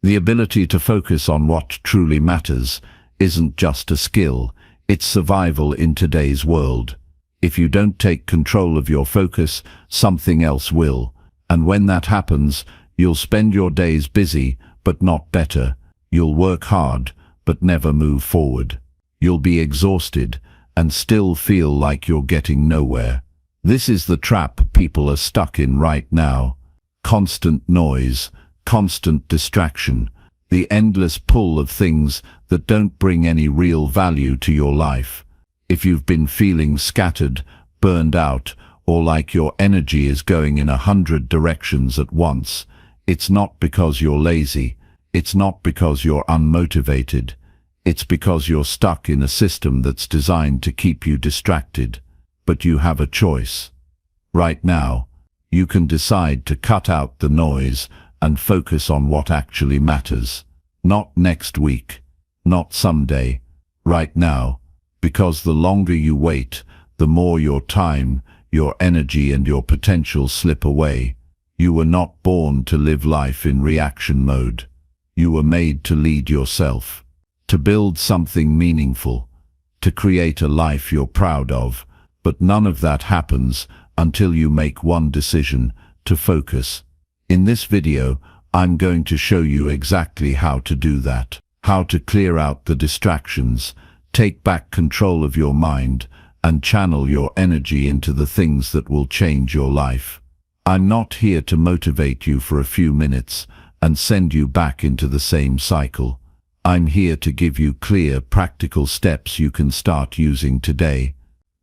The ability to focus on what truly matters isn't just a skill, it's survival in today's world. If you don't take control of your focus, something else will. And when that happens, you'll spend your days busy, but not better. You'll work hard, but never move forward. You'll be exhausted and still feel like you're getting nowhere. This is the trap people are stuck in right now. Constant noise, constant distraction, the endless pull of things that don't bring any real value to your life. If you've been feeling scattered, burned out, or like your energy is going in 100 directions at once, it's not because you're lazy, it's not because you're unmotivated, it's because you're stuck in a system that's designed to keep you distracted. But you have a choice. Right now, you can decide to cut out the noise and focus on what actually matters. Not next week, not someday, right now, because the longer you wait, the more your time, your energy and your potential slip away. You were not born to live life in reaction mode. You were made to lead yourself, to build something meaningful, to create a life you're proud of, but none of that happens until you make one decision: to focus. In this video, I'm going to show you exactly how to do that, how to clear out the distractions, take back control of your mind, and channel your energy into the things that will change your life. I'm not here to motivate you for a few minutes and send you back into the same cycle. I'm here to give you clear, practical steps you can start using today.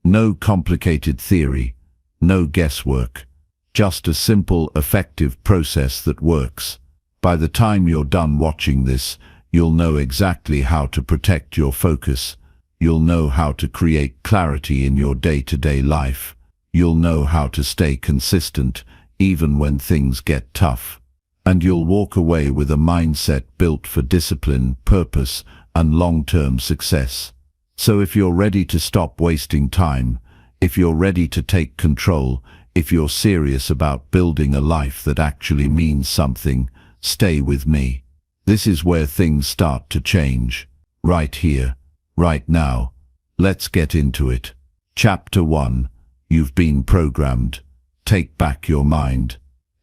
No complicated theory, no guesswork, just a simple, effective process that works. By the time you're done watching this, you'll know exactly how to protect your focus. You'll know how to create clarity in your day-to-day life. You'll know how to stay consistent even when things get tough. And you'll walk away with a mindset built for discipline, purpose, and long-term success. So if you're ready to stop wasting time, if you're ready to take control, if you're serious about building a life that actually means something, stay with me. This is where things start to change. Right here, right now. Let's get into it. Chapter 1. You've been programmed. Take back your mind.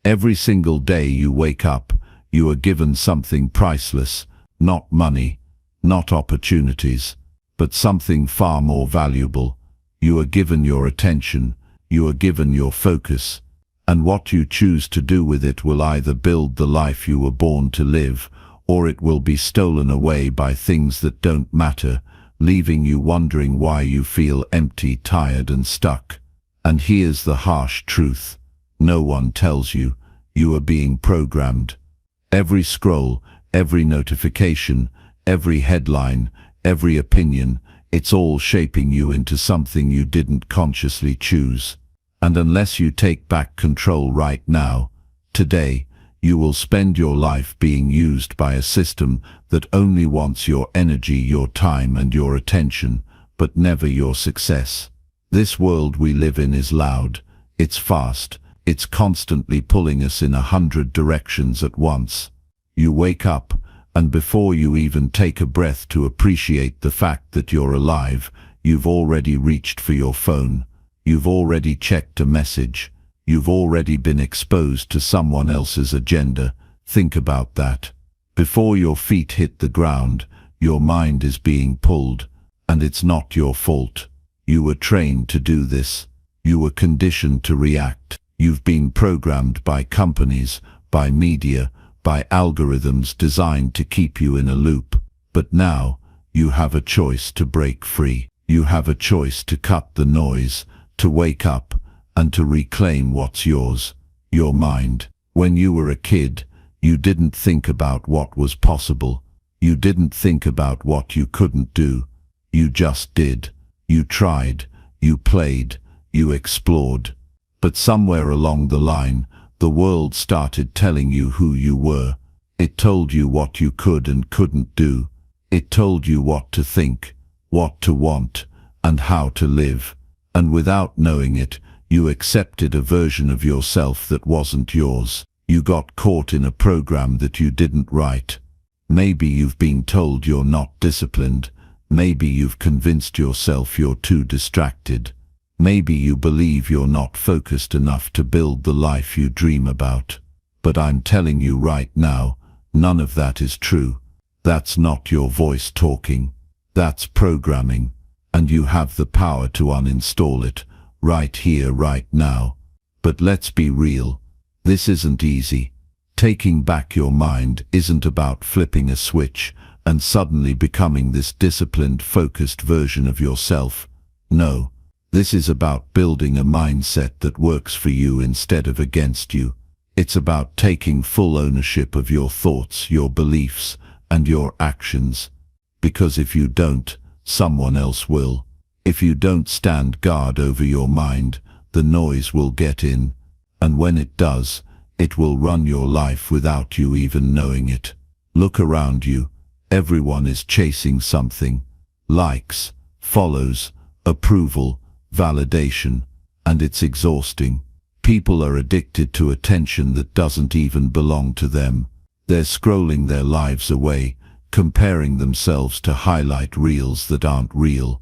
Every single day you wake up, you are given something priceless, not money, not opportunities, but something far more valuable. You are given your attention, you are given your focus, and what you choose to do with it will either build the life you were born to live, or it will be stolen away by things that don't matter, leaving you wondering why you feel empty, tired, and stuck. And here's the harsh truth. No one tells you. You are being programmed. Every scroll, every notification, every headline, every opinion, it's all shaping you into something you didn't consciously choose. And unless you take back control right now, today, you will spend your life being used by a system that only wants your energy, your time, and your attention, but never your success. This world we live in is loud, it's fast, it's constantly pulling us in 100 directions at once. You wake up, and before you even take a breath to appreciate the fact that you're alive, you've already reached for your phone, you've already checked a message, you've already been exposed to someone else's agenda. Think about that. Before your feet hit the ground, your mind is being pulled, and it's not your fault. You were trained to do this. You were conditioned to react. You've been programmed by companies, by media, by algorithms designed to keep you in a loop. But now, you have a choice to break free. You have a choice to cut the noise, to wake up, and to reclaim what's yours, your mind. When you were a kid, you didn't think about what was possible. You didn't think about what you couldn't do. You just did. You tried, you played, you explored. But somewhere along the line, the world started telling you who you were. It told you what you could and couldn't do. It told you what to think, what to want, and how to live. And without knowing it, you accepted a version of yourself that wasn't yours. You got caught in a program that you didn't write, Maybe you've been told you're not disciplined. Maybe you've convinced yourself you're too distracted. Maybe you believe you're not focused enough to build the life you dream about. But I'm telling you right now, none of that is true. That's not your voice talking. That's programming. And you have the power to uninstall it, right here, right now. But let's be real. This isn't easy. Taking back your mind isn't about flipping a switch and suddenly becoming this disciplined, focused version of yourself. No, this is about building a mindset that works for you instead of against you. It's about taking full ownership of your thoughts, your beliefs, and your actions. Because if you don't, someone else will. If you don't stand guard over your mind, the noise will get in. And when it does, it will run your life without you even knowing it. Look around you. Everyone is chasing something. Likes, follows, approval, validation. And it's exhausting. People are addicted to attention that doesn't even belong to them. They're scrolling their lives away, comparing themselves to highlight reels that aren't real.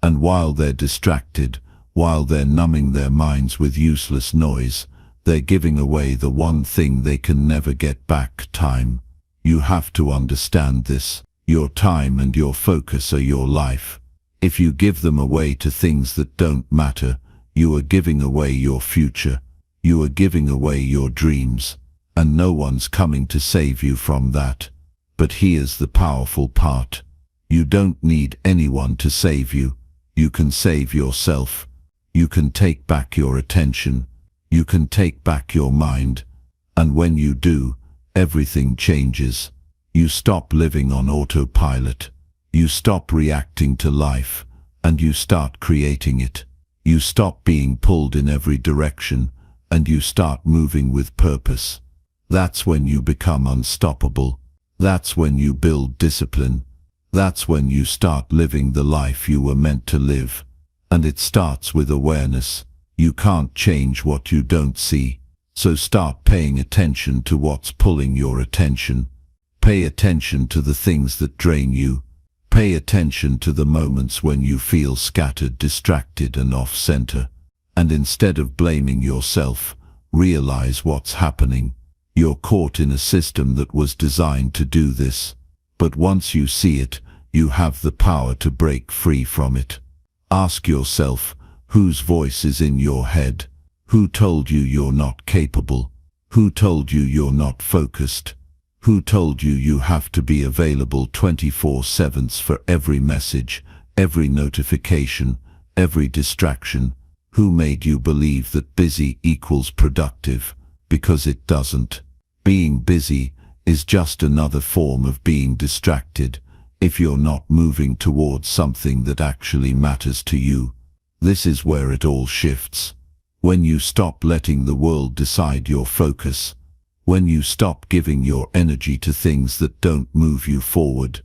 And while they're distracted, while they're numbing their minds with useless noise, they're giving away the one thing they can never get back: time. You have to understand this. Your time and your focus are your life. If you give them away to things that don't matter, you are giving away your future. You are giving away your dreams. And no one's coming to save you from that. But here's the powerful part. You don't need anyone to save you. You can save yourself. You can take back your attention. You can take back your mind. And when you do, everything changes. You stop living on autopilot. You stop reacting to life, and you start creating it. You stop being pulled in every direction, and you start moving with purpose. That's when you become unstoppable. That's when you build discipline. That's when you start living the life you were meant to live. And it starts with awareness. You can't change what you don't see. So start paying attention to what's pulling your attention. Pay attention to the things that drain you. Pay attention to the moments when you feel scattered, distracted, and off-center. And instead of blaming yourself, realize what's happening. You're caught in a system that was designed to do this. But once you see it, you have the power to break free from it. Ask yourself, whose voice is in your head? Who told you you're not capable? Who told you you're not focused? Who told you you have to be available 24/7 for every message, every notification, every distraction? Who made you believe that busy equals productive? Because it doesn't. Being busy is just another form of being distracted if you're not moving towards something that actually matters to you. This is where it all shifts. When you stop letting the world decide your focus. When you stop giving your energy to things that don't move you forward.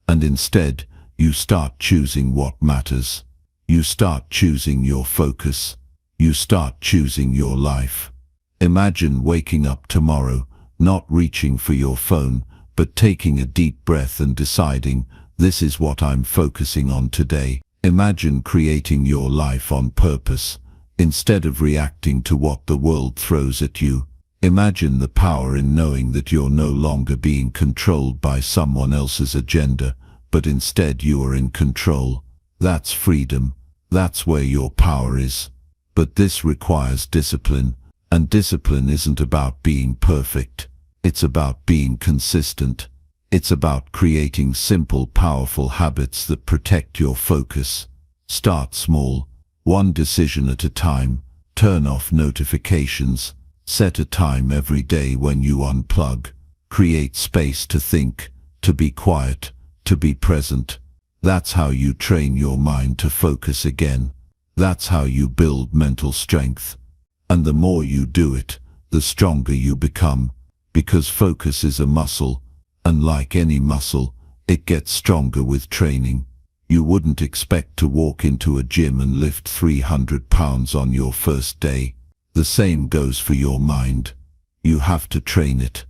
And instead, you start choosing what matters. You start choosing your focus. You start choosing your life. Imagine waking up tomorrow, not reaching for your phone, but taking a deep breath and deciding, this is what I'm focusing on today. Imagine creating your life on purpose, instead of reacting to what the world throws at you. Imagine the power in knowing that you're no longer being controlled by someone else's agenda, but instead you are in control. That's freedom. That's where your power is. But this requires discipline, and discipline isn't about being perfect. It's about being consistent. It's about creating simple, powerful habits that protect your focus. Start small, one decision at a time. Turn off notifications. Set a time every day when you unplug. Create space to think, to be quiet, to be present. That's how you train your mind to focus again. That's how you build mental strength. And the more you do it, the stronger you become. Because focus is a muscle, and like any muscle, it gets stronger with training. You wouldn't expect to walk into a gym and lift 300 pounds on your first day. The same goes for your mind. You have to train it.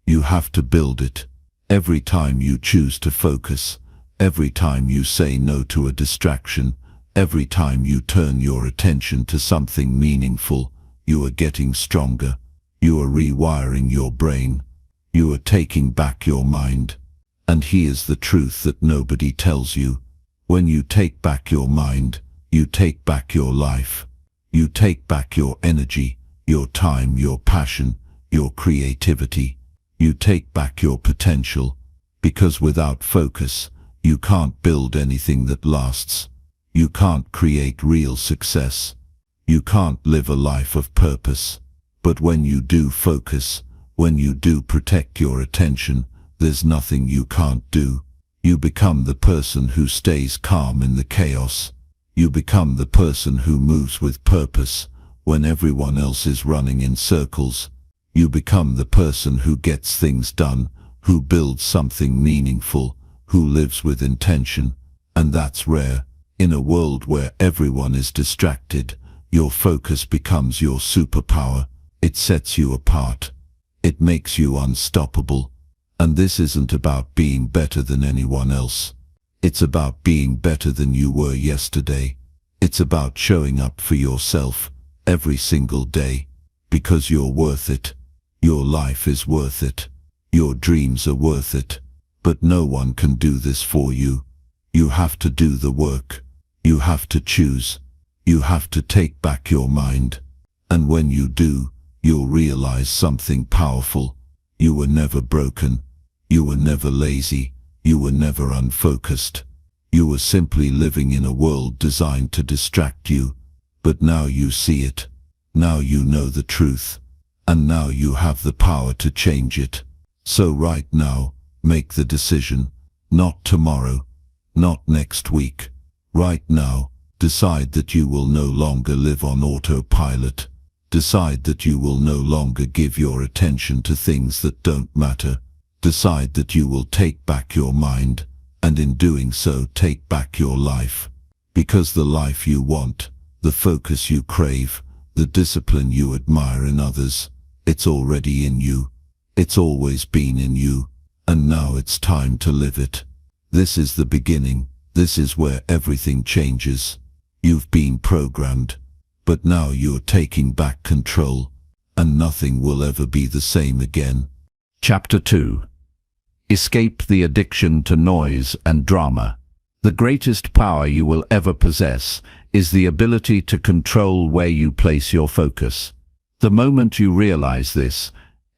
You have to build it. Every time you choose to focus, every time you say no to a distraction, every time you turn your attention to something meaningful, you are getting stronger. You are rewiring your brain. You are taking back your mind. And here's the truth that nobody tells you. When you take back your mind, you take back your life. You take back your energy, your time, your passion, your creativity. You take back your potential. Because without focus, you can't build anything that lasts. You can't create real success. You can't live a life of purpose. But when you do focus, when you do protect your attention, there's nothing you can't do. You become the person who stays calm in the chaos. You become the person who moves with purpose when everyone else is running in circles. You become the person who gets things done, who builds something meaningful, who lives with intention. And that's rare. In a world where everyone is distracted, your focus becomes your superpower. It sets you apart. It makes you unstoppable. And this isn't about being better than anyone else. It's about being better than you were yesterday. It's about showing up for yourself every single day, because you're worth it. Your life is worth it. Your dreams are worth it. But no one can do this for you. You have to do the work. You have to choose. You have to take back your mind. And when you do, you'll realize something powerful. You were never broken. You were never lazy. You were never unfocused. You were simply living in a world designed to distract you. But now you see it. Now you know the truth. And now you have the power to change it. So right now, make the decision. Not tomorrow. Not next week. Right now, decide that you will no longer live on autopilot. Decide that you will no longer give your attention to things that don't matter. Decide that you will take back your mind, and in doing so take back your life. Because the life you want, the focus you crave, the discipline you admire in others, it's already in you. It's always been in you, and now it's time to live it. This is the beginning. This is where everything changes. You've been programmed, but now you're taking back control, and nothing will ever be the same again. Chapter 2. Escape the addiction to noise and drama. The greatest power you will ever possess is the ability to control where you place your focus. The moment you realize this,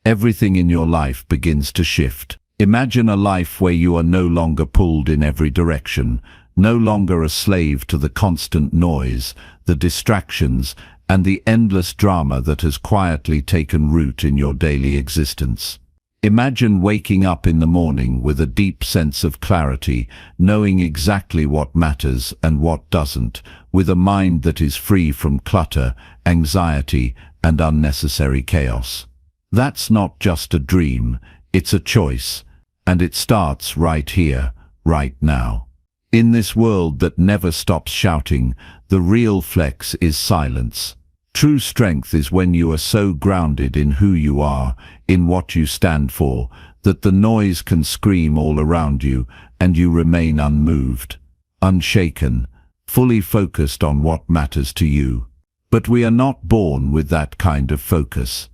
everything in your life begins to shift. Imagine a life where you are no longer pulled in every direction, no longer a slave to the constant noise, the distractions, and the endless drama that has quietly taken root in your daily existence. Imagine waking up in the morning with a deep sense of clarity, knowing exactly what matters and what doesn't, with a mind that is free from clutter, anxiety, and unnecessary chaos. That's not just a dream, it's a choice, and it starts right here, right now. In this world that never stops shouting, the real flex is silence. True strength is when you are so grounded in who you are, in what you stand for, that the noise can scream all around you and you remain unmoved, unshaken, fully focused on what matters to you. But we are not born with that kind of focus.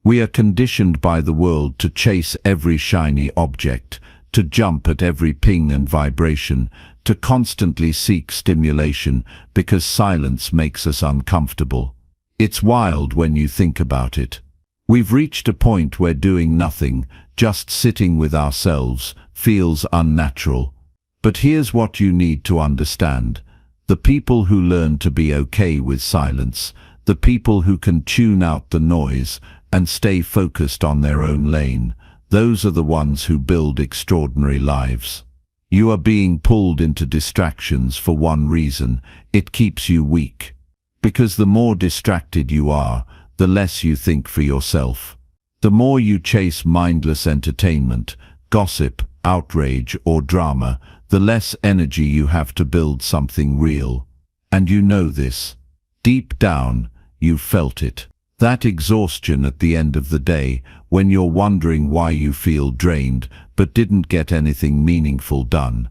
We are conditioned by the world to chase every shiny object, to jump at every ping and vibration, to constantly seek stimulation because silence makes us uncomfortable. It's wild when you think about it. We've reached a point where doing nothing, just sitting with ourselves, feels unnatural. But here's what you need to understand. The people who learn to be okay with silence, the people who can tune out the noise and stay focused on their own lane, those are the ones who build extraordinary lives. You are being pulled into distractions for one reason: it keeps you weak. Because the more distracted you are, the less you think for yourself. The more you chase mindless entertainment, gossip, outrage, or drama, the less energy you have to build something real. And you know this. Deep down, you've felt it. That exhaustion at the end of the day, when you're wondering why you feel drained but didn't get anything meaningful done.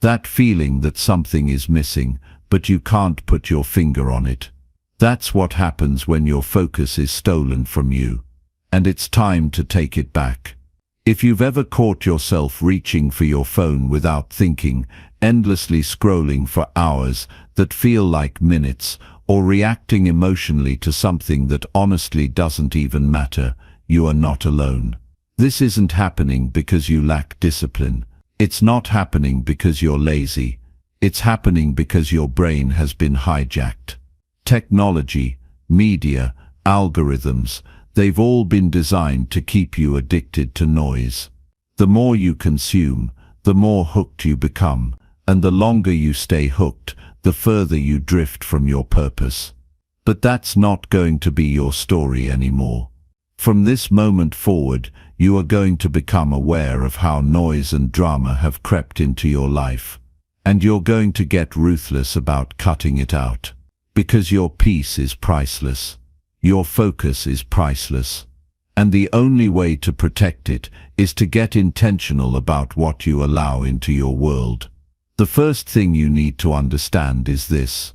That feeling that something is missing, but you can't put your finger on it. That's what happens when your focus is stolen from you. And it's time to take it back. If you've ever caught yourself reaching for your phone without thinking, endlessly scrolling for hours that feel like minutes, or reacting emotionally to something that honestly doesn't even matter, you are not alone. This isn't happening because you lack discipline. It's not happening because you're lazy. It's happening because your brain has been hijacked. Technology, media, algorithms, they've all been designed to keep you addicted to noise. The more you consume, the more hooked you become, and the longer you stay hooked, the further you drift from your purpose. But that's not going to be your story anymore. From this moment forward, you are going to become aware of how noise and drama have crept into your life. And you're going to get ruthless about cutting it out. Because your peace is priceless. Your focus is priceless. And the only way to protect it is to get intentional about what you allow into your world. The first thing you need to understand is this.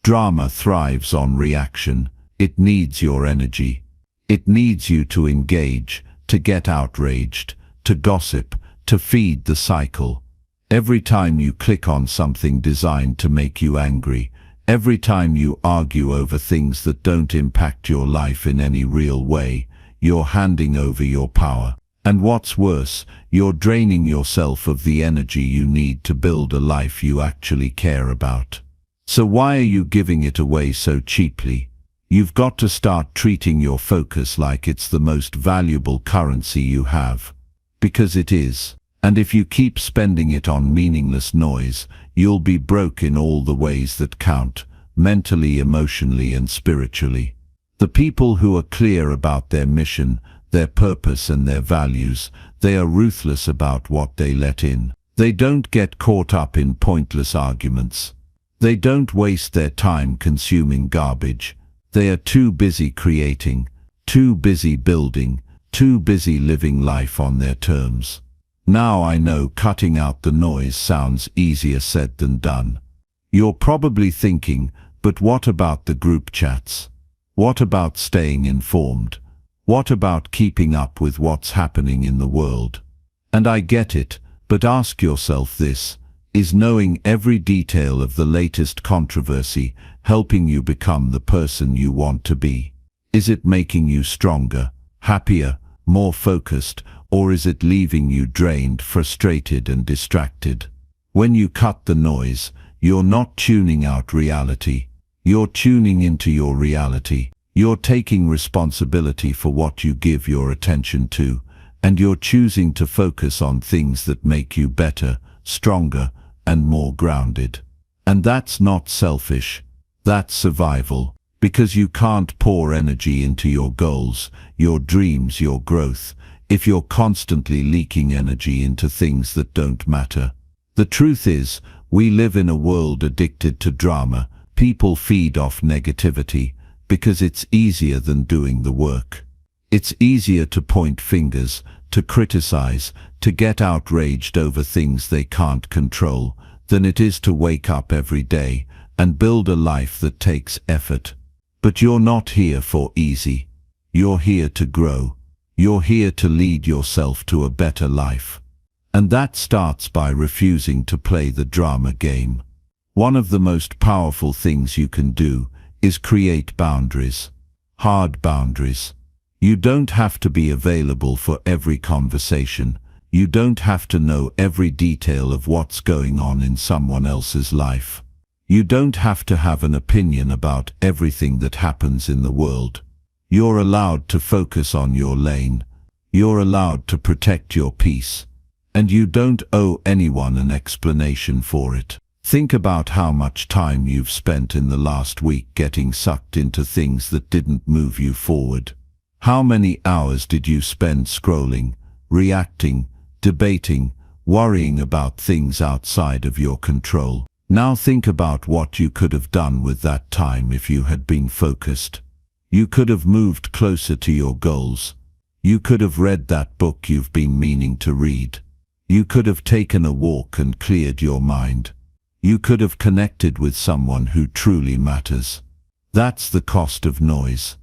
Drama thrives on reaction. It needs your energy. It needs you to engage, to get outraged, to gossip, to feed the cycle. Every time you click on something designed to make you angry, every time you argue over things that don't impact your life in any real way, you're handing over your power. And what's worse, you're draining yourself of the energy you need to build a life you actually care about. So why are you giving it away so cheaply? You've got to start treating your focus like it's the most valuable currency you have. Because it is. And if you keep spending it on meaningless noise, you'll be broke in all the ways that count, mentally, emotionally, and spiritually. The people who are clear about their mission, their purpose and their values, they are ruthless about what they let in. They don't get caught up in pointless arguments. They don't waste their time consuming garbage. They are too busy creating, too busy building, too busy living life on their terms. Now I know cutting out the noise sounds easier said than done. You're probably thinking, but what about the group chats? What about staying informed? What about keeping up with what's happening in the world? And I get it, but ask yourself this. Is knowing every detail of the latest controversy helping you become the person you want to be? Is it making you stronger, happier, more focused, or is it leaving you drained, frustrated, and distracted? When you cut the noise, you're not tuning out reality. You're tuning into your reality. You're taking responsibility for what you give your attention to, and you're choosing to focus on things that make you better, stronger, and more grounded. And that's not selfish. That's survival. Because you can't pour energy into your goals, your dreams, your growth, if you're constantly leaking energy into things that don't matter. The truth is, we live in a world addicted to drama. People feed off negativity because it's easier than doing the work. It's easier to point fingers, to criticize, to get outraged over things they can't control, than it is to wake up every day and build a life that takes effort. But you're not here for easy. You're here to grow. You're here to lead yourself to a better life. And that starts by refusing to play the drama game. One of the most powerful things you can do is create boundaries. Hard boundaries. You don't have to be available for every conversation. You don't have to know every detail of what's going on in someone else's life. You don't have to have an opinion about everything that happens in the world. You're allowed to focus on your lane. You're allowed to protect your peace. And you don't owe anyone an explanation for it. Think about how much time you've spent in the last week getting sucked into things that didn't move you forward. How many hours did you spend scrolling, reacting, debating, worrying about things outside of your control? Now think about what you could have done with that time if you had been focused. You could have moved closer to your goals. You could have read that book you've been meaning to read. You could have taken a walk and cleared your mind. You could have connected with someone who truly matters. That's the cost of noise.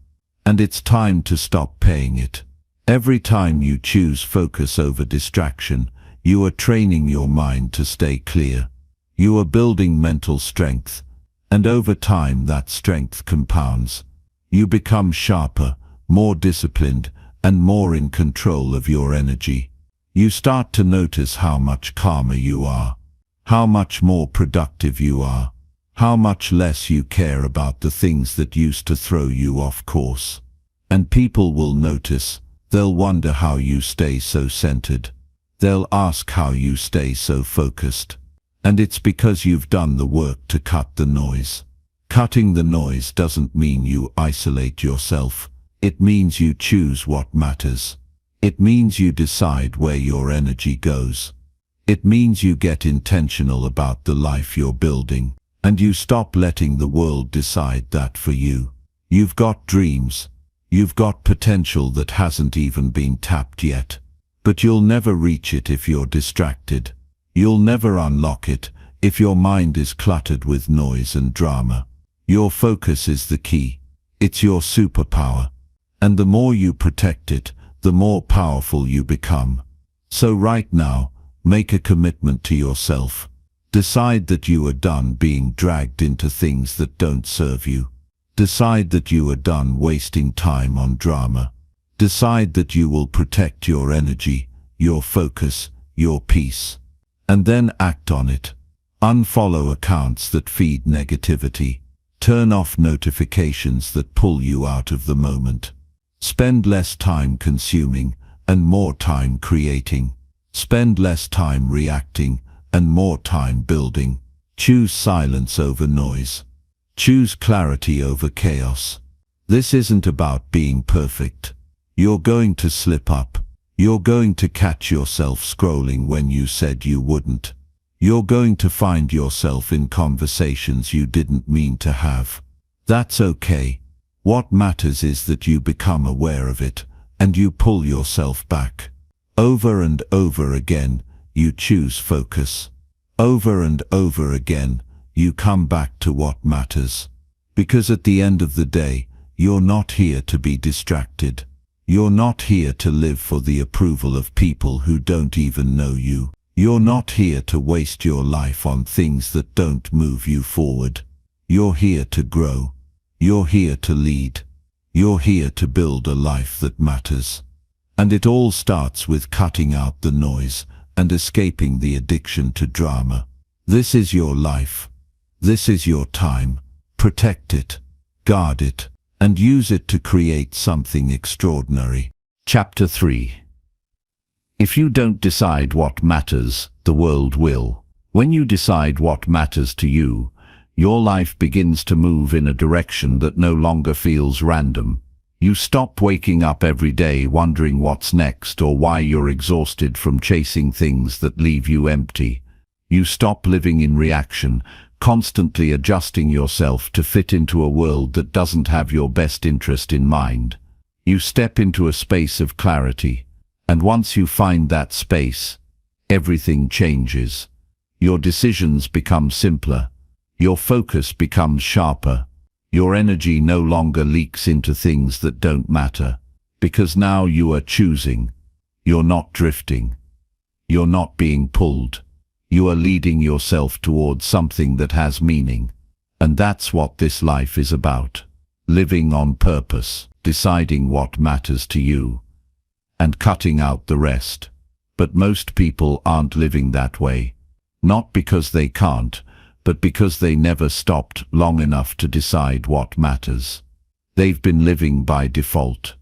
And it's time to stop paying it. Every time you choose focus over distraction, you are training your mind to stay clear. You are building mental strength, and over time that strength compounds. You become sharper, more disciplined, and more in control of your energy. You start to notice how much calmer you are, how much more productive you are, how much less you care about the things that used to throw you off course. And people will notice. They'll wonder how you stay so centered. They'll ask how you stay so focused. And it's because you've done the work to cut the noise. Cutting the noise doesn't mean you isolate yourself. It means you choose what matters. It means you decide where your energy goes. It means you get intentional about the life you're building, and you stop letting the world decide that for you. You've got dreams. You've got potential that hasn't even been tapped yet. But you'll never reach it if you're distracted. You'll never unlock it if your mind is cluttered with noise and drama. Your focus is the key. It's your superpower. And the more you protect it, the more powerful you become. So right now, make a commitment to yourself. Decide that you are done being dragged into things that don't serve you. Decide that you are done wasting time on drama. Decide that you will protect your energy, your focus, your peace. And then act on it. Unfollow accounts that feed negativity. Turn off notifications that pull you out of the moment. Spend less time consuming and more time creating. Spend less time reacting and more time building. Choose silence over noise. Choose clarity over chaos. This isn't about being perfect. You're going to slip up. You're going to catch yourself scrolling when you said you wouldn't. You're going to find yourself in conversations you didn't mean to have. That's okay. What matters is that you become aware of it, and you pull yourself back. Over and over again, you choose focus. Over and over again, you come back to what matters. Because at the end of the day, you're not here to be distracted. You're not here to live for the approval of people who don't even know you. You're not here to waste your life on things that don't move you forward. You're here to grow. You're here to lead. You're here to build a life that matters. And it all starts with cutting out the noise and escaping the addiction to drama. This is your life. This is your time. Protect it, guard it, and use it to create something extraordinary. Chapter 3. If you don't decide what matters, the world will. When you decide what matters to you, your life begins to move in a direction that no longer feels random. You stop waking up every day wondering what's next or why you're exhausted from chasing things that leave you empty. You stop living in reaction, constantly adjusting yourself to fit into a world that doesn't have your best interest in mind. You step into a space of clarity, and once you find that space, everything changes. Your decisions become simpler. Your focus becomes sharper. Your energy no longer leaks into things that don't matter, because now you are choosing. You're not drifting. You're not being pulled. You are leading yourself towards something that has meaning. And that's what this life is about. Living on purpose, deciding what matters to you, and cutting out the rest. But most people aren't living that way. Not because they can't, but because they never stopped long enough to decide what matters. They've been living by default,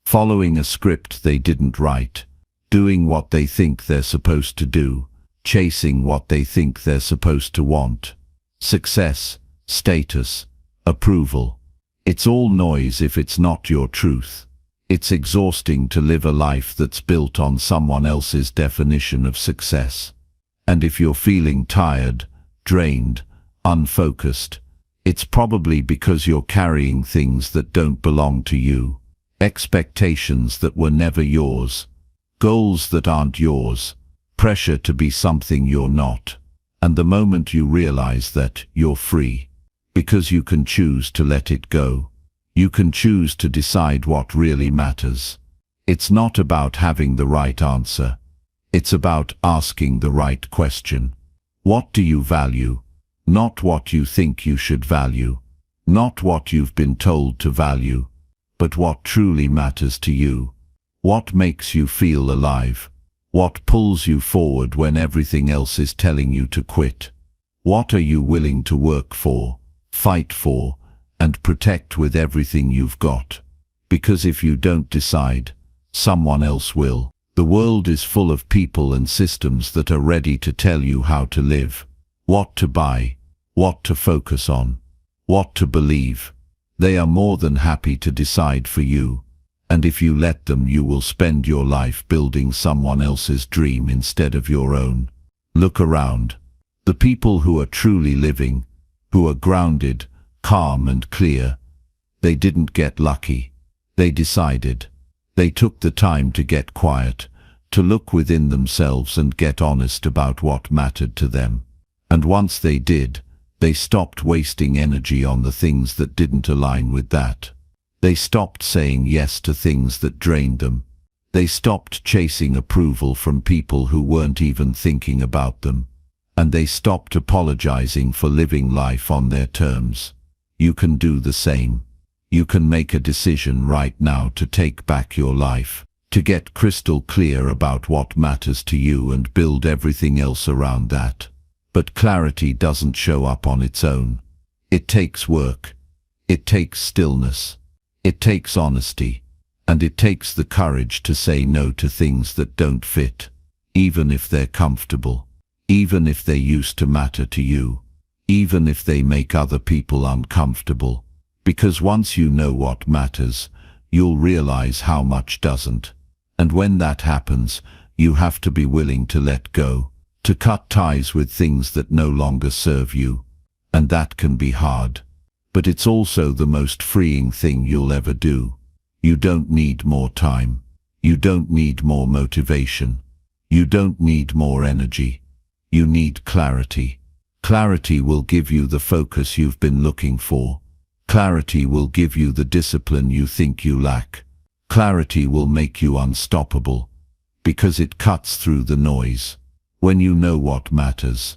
following a script they didn't write, doing what they think they're supposed to do, chasing what they think they're supposed to want. Success, status, approval. It's all noise if it's not your truth. It's exhausting to live a life that's built on someone else's definition of success. And if you're feeling tired, drained, unfocused, It's probably because you're carrying things that don't belong to you, expectations that were never yours, goals that aren't yours, pressure to be something you're not. And the moment you realize that, you're free. Because you can choose to let it go. You can choose to decide what really matters. It's not about having the right answer. It's about asking the right question. What do you value? Not what you think you should value. Not what you've been told to value. But what truly matters to you. What makes you feel alive? What pulls you forward when everything else is telling you to quit? What are you willing to work for, fight for, and protect with everything you've got? Because if you don't decide, someone else will. The world is full of people and systems that are ready to tell you how to live, what to buy, what to focus on, what to believe. They are more than happy to decide for you. And if you let them, you will spend your life building someone else's dream instead of your own. Look around. The people who are truly living, who are grounded, calm and clear, they didn't get lucky. They decided. They took the time to get quiet, to look within themselves and get honest about what mattered to them. And once they did, they stopped wasting energy on the things that didn't align with that. They stopped saying yes to things that drained them. They stopped chasing approval from people who weren't even thinking about them. And they stopped apologizing for living life on their terms. You can do the same. You can make a decision right now to take back your life, to get crystal clear about what matters to you and build everything else around that. But clarity doesn't show up on its own. It takes work. It takes stillness. It takes honesty, and it takes the courage to say no to things that don't fit, even if they're comfortable, even if they used to matter to you, even if they make other people uncomfortable. Because once you know what matters, you'll realize how much doesn't. And when that happens, you have to be willing to let go, to cut ties with things that no longer serve you. And that can be hard. But it's also the most freeing thing you'll ever do. You don't need more time. You don't need more motivation. You don't need more energy. You need clarity. Clarity will give you the focus you've been looking for. Clarity will give you the discipline you think you lack. Clarity will make you unstoppable, because it cuts through the noise. When you know what matters,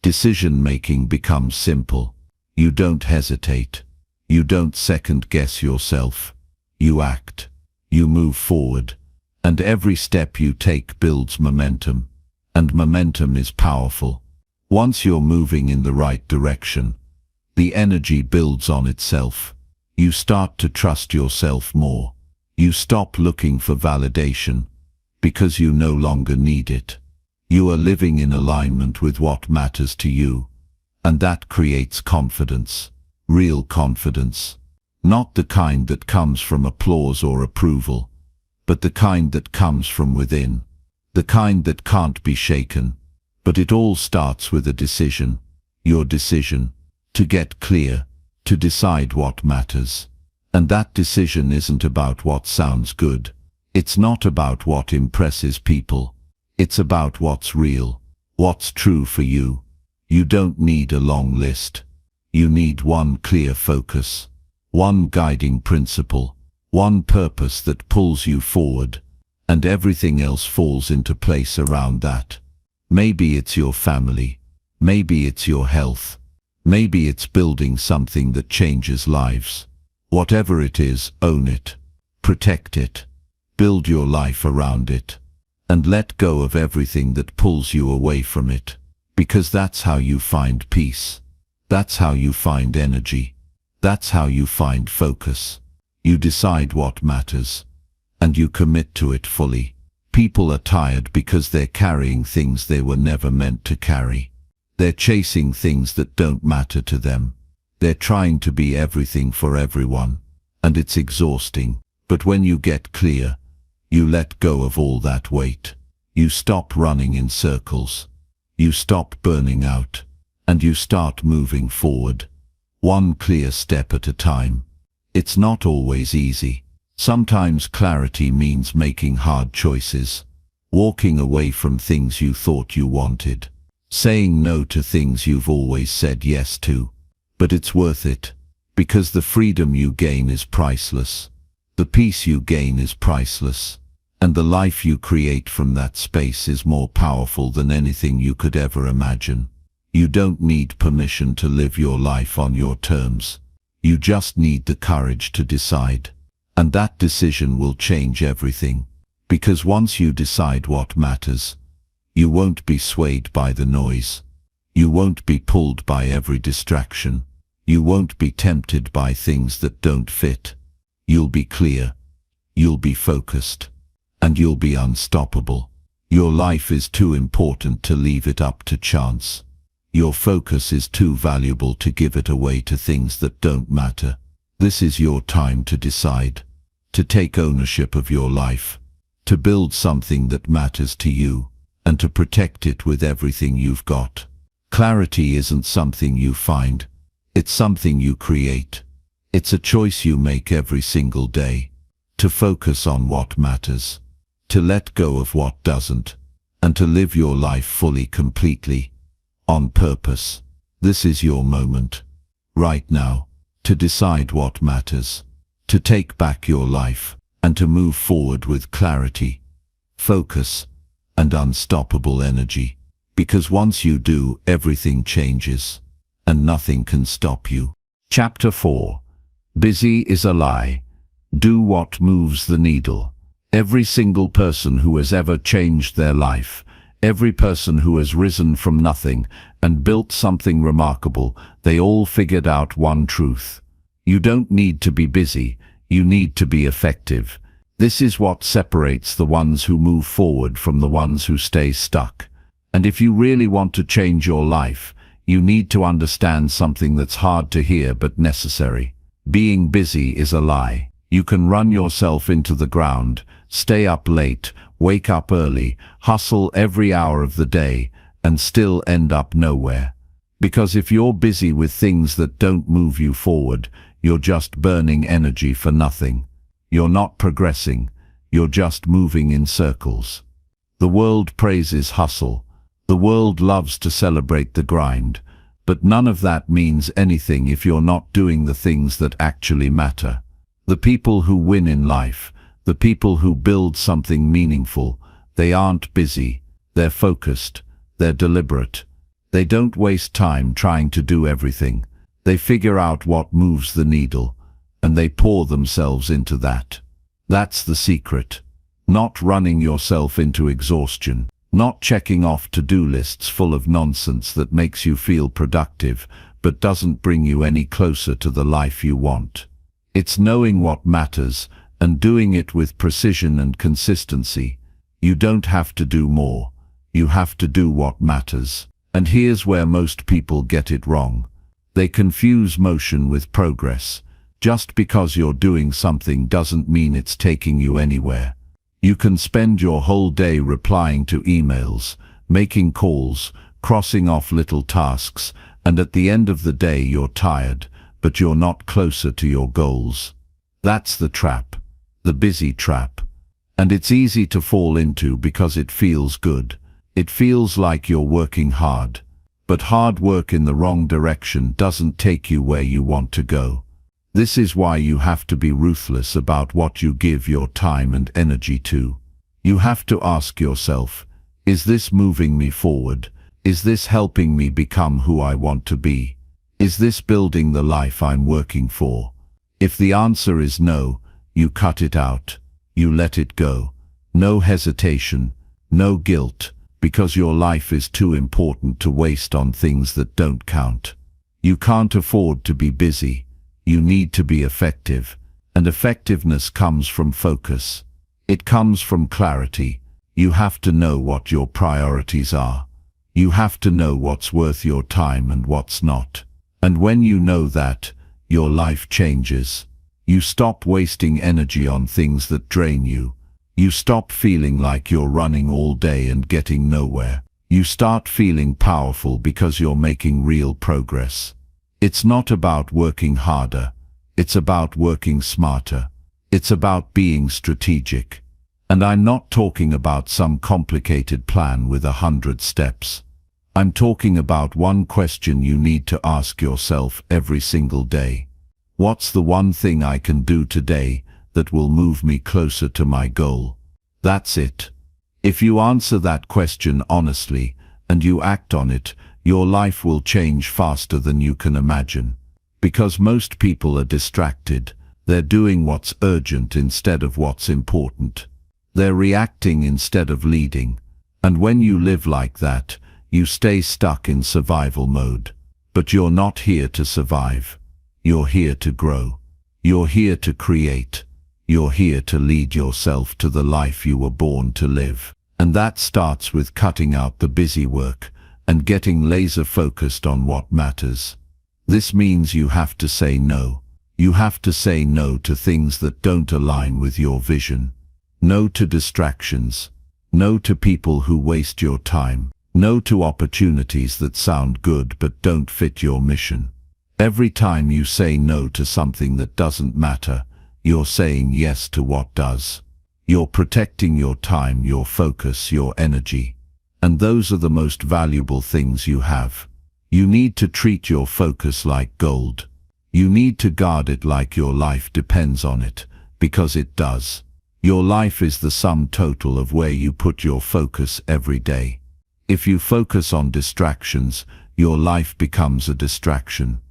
decision-making becomes simple. You don't hesitate. You don't second-guess yourself. You act. You move forward. And every step you take builds momentum. And momentum is powerful. Once you're moving in the right direction, the energy builds on itself. You start to trust yourself more. You stop looking for validation, because you no longer need it. You are living in alignment with what matters to you. And that creates confidence, real confidence. Not the kind that comes from applause or approval, but the kind that comes from within. The kind that can't be shaken. But it all starts with a decision. Your decision to get clear, to decide what matters. And that decision isn't about what sounds good. It's not about what impresses people. It's about what's real, what's true for you. You don't need a long list. You need one clear focus, one guiding principle, one purpose that pulls you forward, and everything else falls into place around that. Maybe it's your family, maybe it's your health, maybe it's building something that changes lives. Whatever it is, own it, protect it, build your life around it, and let go of everything that pulls you away from it. Because that's how you find peace. That's how you find energy. That's how you find focus. You decide what matters, and you commit to it fully. People are tired because they're carrying things they were never meant to carry. They're chasing things that don't matter to them. They're trying to be everything for everyone, and it's exhausting. But when you get clear, you let go of all that weight. You stop running in circles. You stop burning out, and you start moving forward. one clear step at a time. It's not always easy. Sometimes clarity means making hard choices, walking away from things you thought you wanted, saying no to things you've always said yes to. But it's worth it, because the freedom you gain is priceless. The peace you gain is priceless. And the life you create from that space is more powerful than anything you could ever imagine. You don't need permission to live your life on your terms. You just need the courage to decide. And that decision will change everything. Because once you decide what matters, you won't be swayed by the noise. You won't be pulled by every distraction. You won't be tempted by things that don't fit. You'll be clear. You'll be focused. And you'll be unstoppable. Your life is too important to leave it up to chance. Your focus is too valuable to give it away to things that don't matter. This is your time to decide, to take ownership of your life, to build something that matters to you, and to protect it with everything you've got. Clarity isn't something you find, it's something you create. It's a choice you make every single day, to focus on what matters, to let go of what doesn't, and to live your life fully, completely, on purpose. This is your moment, right now, to decide what matters, to take back your life, and to move forward with clarity, focus, and unstoppable energy. Because once you do, everything changes, and nothing can stop you. Chapter 4. Busy is a lie. Do what moves the needle. Every single person who has ever changed their life, every person who has risen from nothing and built something remarkable, they all figured out one truth. You don't need to be busy, you need to be effective. This is what separates the ones who move forward from the ones who stay stuck. And if you really want to change your life, you need to understand something that's hard to hear but necessary. Being busy is a lie. You can run yourself into the ground, stay up late, wake up early, hustle every hour of the day, and still end up nowhere. Because if you're busy with things that don't move you forward, you're just burning energy for nothing. You're not progressing, you're just moving in circles. The world praises hustle. The world loves to celebrate the grind. But none of that means anything if you're not doing the things that actually matter. The people who win in life, the people who build something meaningful, they aren't busy, they're focused, they're deliberate. They don't waste time trying to do everything. They figure out what moves the needle, and they pour themselves into that. That's the secret. Not running yourself into exhaustion. Not checking off to-do lists full of nonsense that makes you feel productive, but doesn't bring you any closer to the life you want. It's knowing what matters, and doing it with precision and consistency. You don't have to do more. You have to do what matters. And here's where most people get it wrong. They confuse motion with progress. Just because you're doing something doesn't mean it's taking you anywhere. You can spend your whole day replying to emails, making calls, crossing off little tasks, and at the end of the day you're tired, but you're not closer to your goals. That's the trap, the busy trap. And it's easy to fall into because it feels good. It feels like you're working hard. But hard work in the wrong direction doesn't take you where you want to go. This is why you have to be ruthless about what you give your time and energy to. You have to ask yourself, is this moving me forward? Is this helping me become who I want to be? Is this building the life I'm working for? If the answer is no, you cut it out. You let it go. No hesitation, no guilt, because your life is too important to waste on things that don't count. You can't afford to be busy. You need to be effective, and effectiveness comes from focus. It comes from clarity. You have to know what your priorities are. You have to know what's worth your time and what's not. And when you know that, your life changes. You stop wasting energy on things that drain you. You stop feeling like you're running all day and getting nowhere. You start feeling powerful because you're making real progress. It's not about working harder. It's about working smarter. It's about being strategic. And I'm not talking about some complicated plan with 100 steps. I'm talking about one question you need to ask yourself every single day. What's the one thing I can do today that will move me closer to my goal? That's it. If you answer that question honestly and you act on it, your life will change faster than you can imagine. Because most people are distracted. They're doing what's urgent instead of what's important. They're reacting instead of leading. And when you live like that, you stay stuck in survival mode. But you're not here to survive. You're here to grow. You're here to create. You're here to lead yourself to the life you were born to live. And that starts with cutting out the busy work and getting laser focused on what matters. This means you have to say no. You have to say no to things that don't align with your vision. No to distractions. No to people who waste your time. No to opportunities that sound good but don't fit your mission. Every time you say no to something that doesn't matter, you're saying yes to what does. You're protecting your time, your focus, your energy. And those are the most valuable things you have. You need to treat your focus like gold. You need to guard it like your life depends on it, because it does. Your life is the sum total of where you put your focus every day. If you focus on distractions, your life becomes a distraction.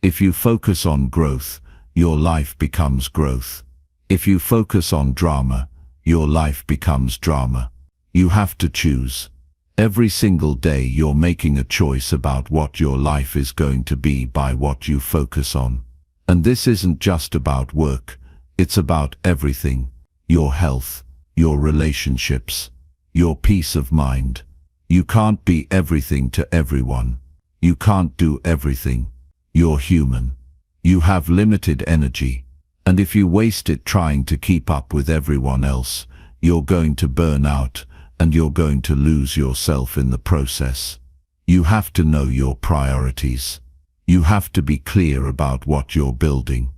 If you focus on growth, your life becomes growth. If you focus on drama, your life becomes drama. You have to choose. Every single day you're making a choice about what your life is going to be by what you focus on. And this isn't just about work, it's about everything. Your health, your relationships, your peace of mind. You can't be everything to everyone. You can't do everything. You're human. You have limited energy. And if you waste it trying to keep up with everyone else, you're going to burn out, and you're going to lose yourself in the process. You have to know your priorities. You have to be clear about what you're building.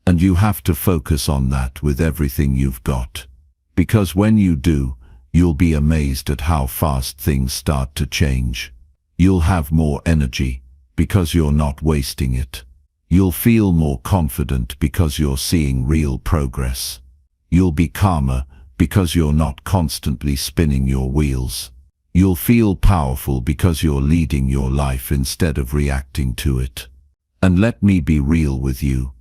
And you have to focus on that with everything you've got. Because when you do, you'll be amazed at how fast things start to change. You'll have more energy, because you're not wasting it. You'll feel more confident because you're seeing real progress. You'll be calmer because you're not constantly spinning your wheels. You'll feel powerful because you're leading your life instead of reacting to it. And let me be real with you.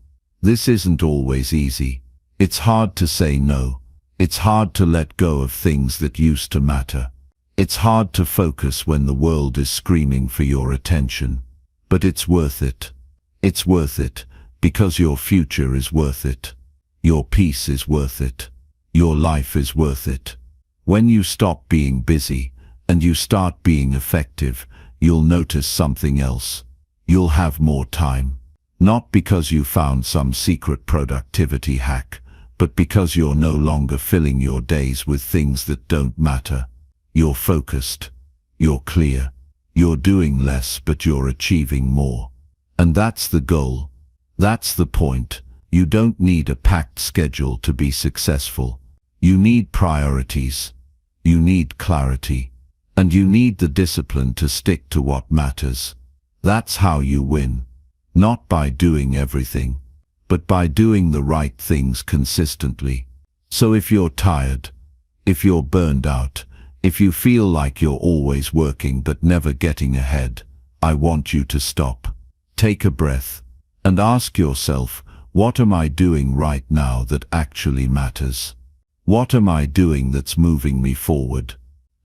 This isn't always easy. It's hard to say no. It's hard to let go of things that used to matter. It's hard to focus when the world is screaming for your attention. But it's worth it. It's worth it because your future is worth it. Your peace is worth it. Your life is worth it. When you stop being busy and you start being effective, you'll notice something else. You'll have more time. Not because you found some secret productivity hack, but because you're no longer filling your days with things that don't matter. You're focused. You're clear. You're doing less, but you're achieving more. And that's the goal. That's the point. You don't need a packed schedule to be successful. You need priorities. You need clarity. And you need the discipline to stick to what matters. That's how you win. Not by doing everything, but by doing the right things consistently. So if you're tired, if you're burned out, if you feel like you're always working but never getting ahead, I want you to stop. Take a breath and ask yourself, what am I doing right now that actually matters? What am I doing that's moving me forward?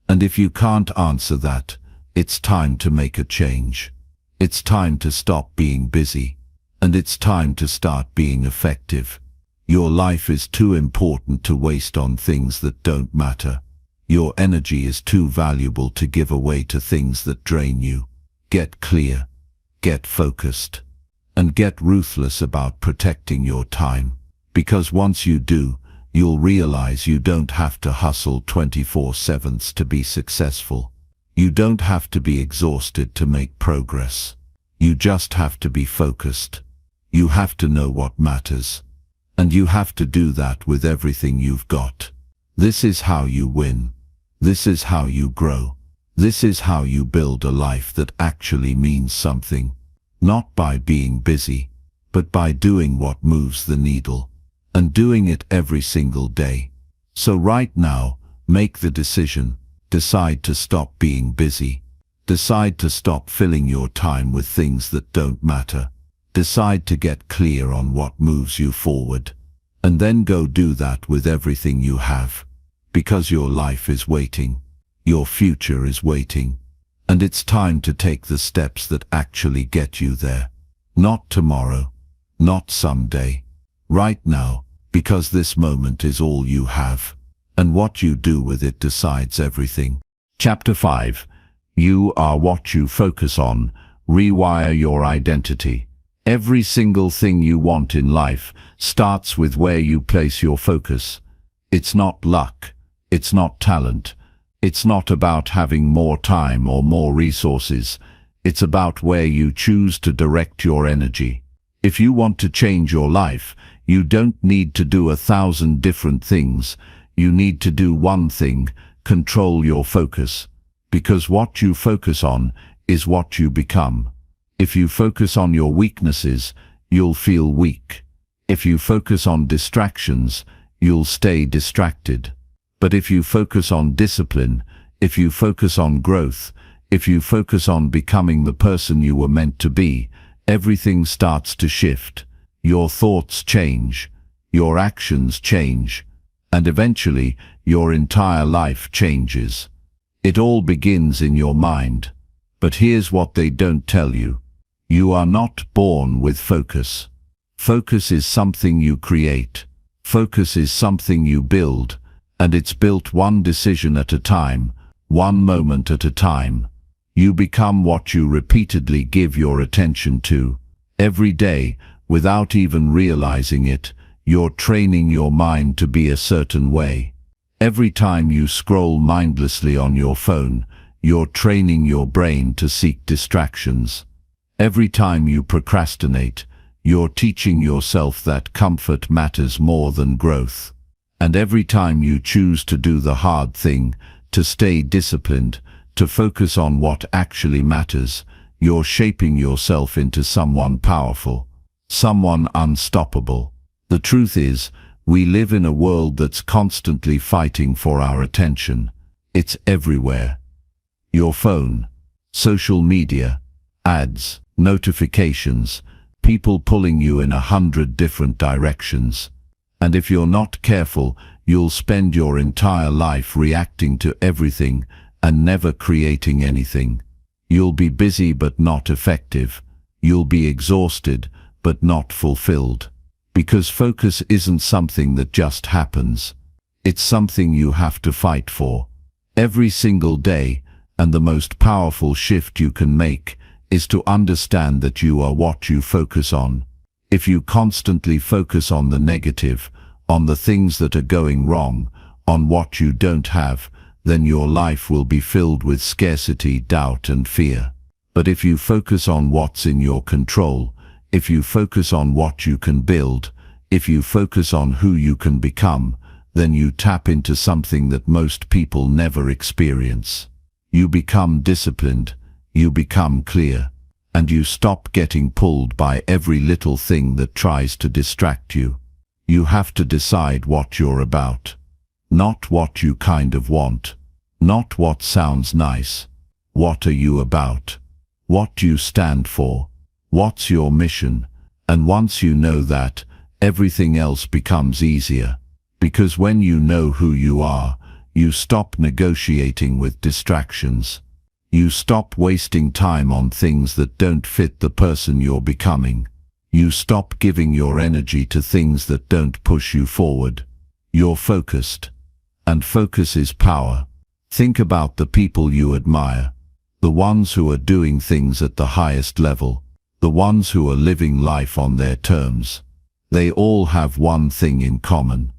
And if you can't answer that, it's time to make a change. It's time to stop being busy. And it's time to start being effective. Your life is too important to waste on things that don't matter. Your energy is too valuable to give away to things that drain you. Get clear. Get focused. And get ruthless about protecting your time. Because once you do, you'll realize you don't have to hustle 24/7 to be successful. You don't have to be exhausted to make progress. You just have to be focused. You have to know what matters. And you have to do that with everything you've got. This is how you win. This is how you grow. This is how you build a life that actually means something. Not by being busy, but by doing what moves the needle. And doing it every single day. So right now, make the decision. Decide to stop being busy. Decide to stop filling your time with things that don't matter. Decide to get clear on what moves you forward. And then go do that with everything you have. Because your life is waiting. Your future is waiting. And it's time to take the steps that actually get you there. Not tomorrow. Not someday. Right now, because this moment is all you have. And what you do with it decides everything. Chapter 5. You are what you focus on. Rewire your identity. Every single thing you want in life starts with where you place your focus. It's not luck. It's not talent. It's not about having more time or more resources. It's about where you choose to direct your energy. If you want to change your life, you don't need to do 1,000 different things. You need to do one thing: control your focus. Because what you focus on is what you become. If you focus on your weaknesses, you'll feel weak. If you focus on distractions, you'll stay distracted. But if you focus on discipline, if you focus on growth, if you focus on becoming the person you were meant to be, everything starts to shift. Your thoughts change, your actions change, and eventually your entire life changes. It all begins in your mind. But here's what they don't tell you. You are not born with focus. Focus is something you create. Focus is something you build, and it's built one decision at a time, one moment at a time. You become what you repeatedly give your attention to. Every day, without even realizing it, you're training your mind to be a certain way. Every time you scroll mindlessly on your phone, you're training your brain to seek distractions. Every time you procrastinate, you're teaching yourself that comfort matters more than growth. And every time you choose to do the hard thing, to stay disciplined, to focus on what actually matters, you're shaping yourself into someone powerful, someone unstoppable. The truth is, we live in a world that's constantly fighting for our attention. It's everywhere. Your phone, social media, ads, notifications, people pulling you in 100 different directions. And if you're not careful, you'll spend your entire life reacting to everything and never creating anything. You'll be busy but not effective. You'll be exhausted but not fulfilled. Because focus isn't something that just happens. It's something you have to fight for every single day, and the most powerful shift you can make is to understand that you are what you focus on. If you constantly focus on the negative, on the things that are going wrong, on what you don't have, then your life will be filled with scarcity, doubt, and fear. But if you focus on what's in your control, if you focus on what you can build, if you focus on who you can become, then you tap into something that most people never experience. You become disciplined, you become clear, and you stop getting pulled by every little thing that tries to distract you. You have to decide what you're about. Not what you kind of want. Not what sounds nice. What are you about? What do you stand for? What's your mission? And once you know that, everything else becomes easier. Because when you know who you are, you stop negotiating with distractions. You stop wasting time on things that don't fit the person you're becoming. You stop giving your energy to things that don't push you forward. You're focused. And focus is power. Think about the people you admire. The ones who are doing things at the highest level. The ones who are living life on their terms. They all have one thing in common.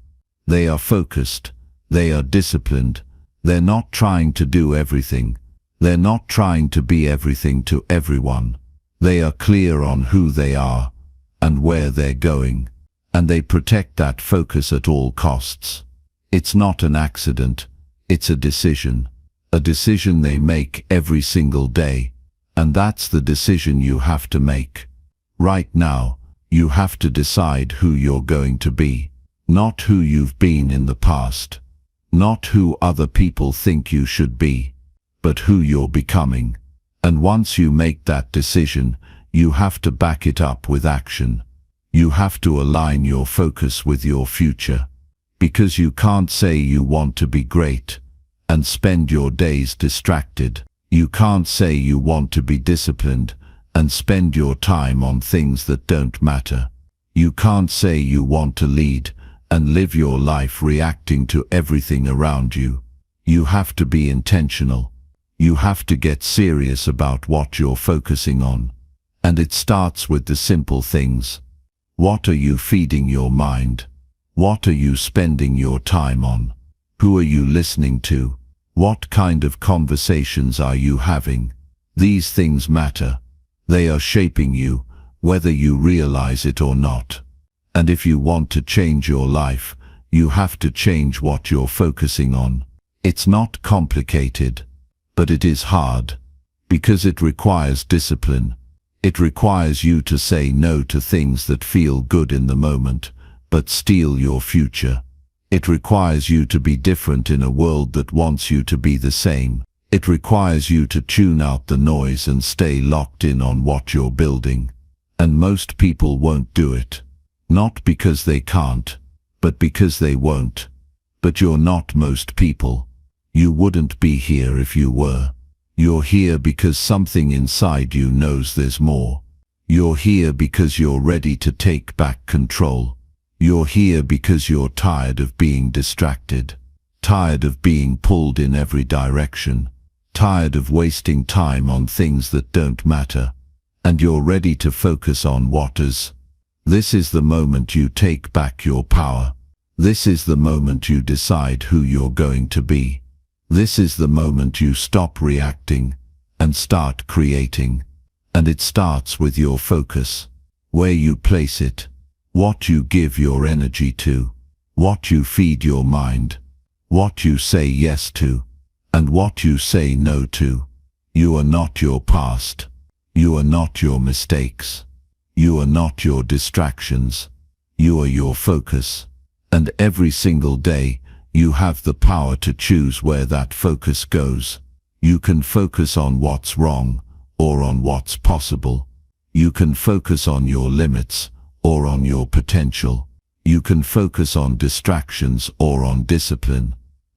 They are focused. They are disciplined. They're not trying to do everything. They're not trying to be everything to everyone. They are clear on who they are and where they're going, and they protect that focus at all costs. It's not an accident, it's a decision they make every single day, and that's the decision you have to make. Right now, you have to decide who you're going to be, not who you've been in the past, not who other people think you should be, but who you're becoming. And once you make that decision, you have to back it up with action. You have to align your focus with your future, because you can't say you want to be great and spend your days distracted. You can't say you want to be disciplined and spend your time on things that don't matter. You can't say you want to lead and live your life reacting to everything around you. You have to be intentional. You have to get serious about what you're focusing on. And it starts with the simple things. What are you feeding your mind? What are you spending your time on? Who are you listening to? What kind of conversations are you having? These things matter. They are shaping you, whether you realize it or not. And if you want to change your life, you have to change what you're focusing on. It's not complicated, but it is hard, because it requires discipline. It requires you to say no to things that feel good in the moment, but steal your future. It requires you to be different in a world that wants you to be the same. It requires you to tune out the noise and stay locked in on what you're building. And most people won't do it. Not because they can't, but because they won't. But you're not most people. You wouldn't be here if you were. You're here because something inside you knows there's more. You're here because you're ready to take back control. You're here because you're tired of being distracted, tired of being pulled in every direction, tired of wasting time on things that don't matter, and you're ready to focus on what does. This is the moment you take back your power. This is the moment you decide who you're going to be. This is the moment you stop reacting and start creating. And it starts with your focus, where you place it, what you give your energy to, what you feed your mind, what you say yes to, and what you say no to. You are not your past. You are not your mistakes. You are not your distractions. You are your focus. And every single day, you have the power to choose where that focus goes. You can focus on what's wrong or on what's possible. You can focus on your limits or on your potential. You can focus on distractions or on discipline.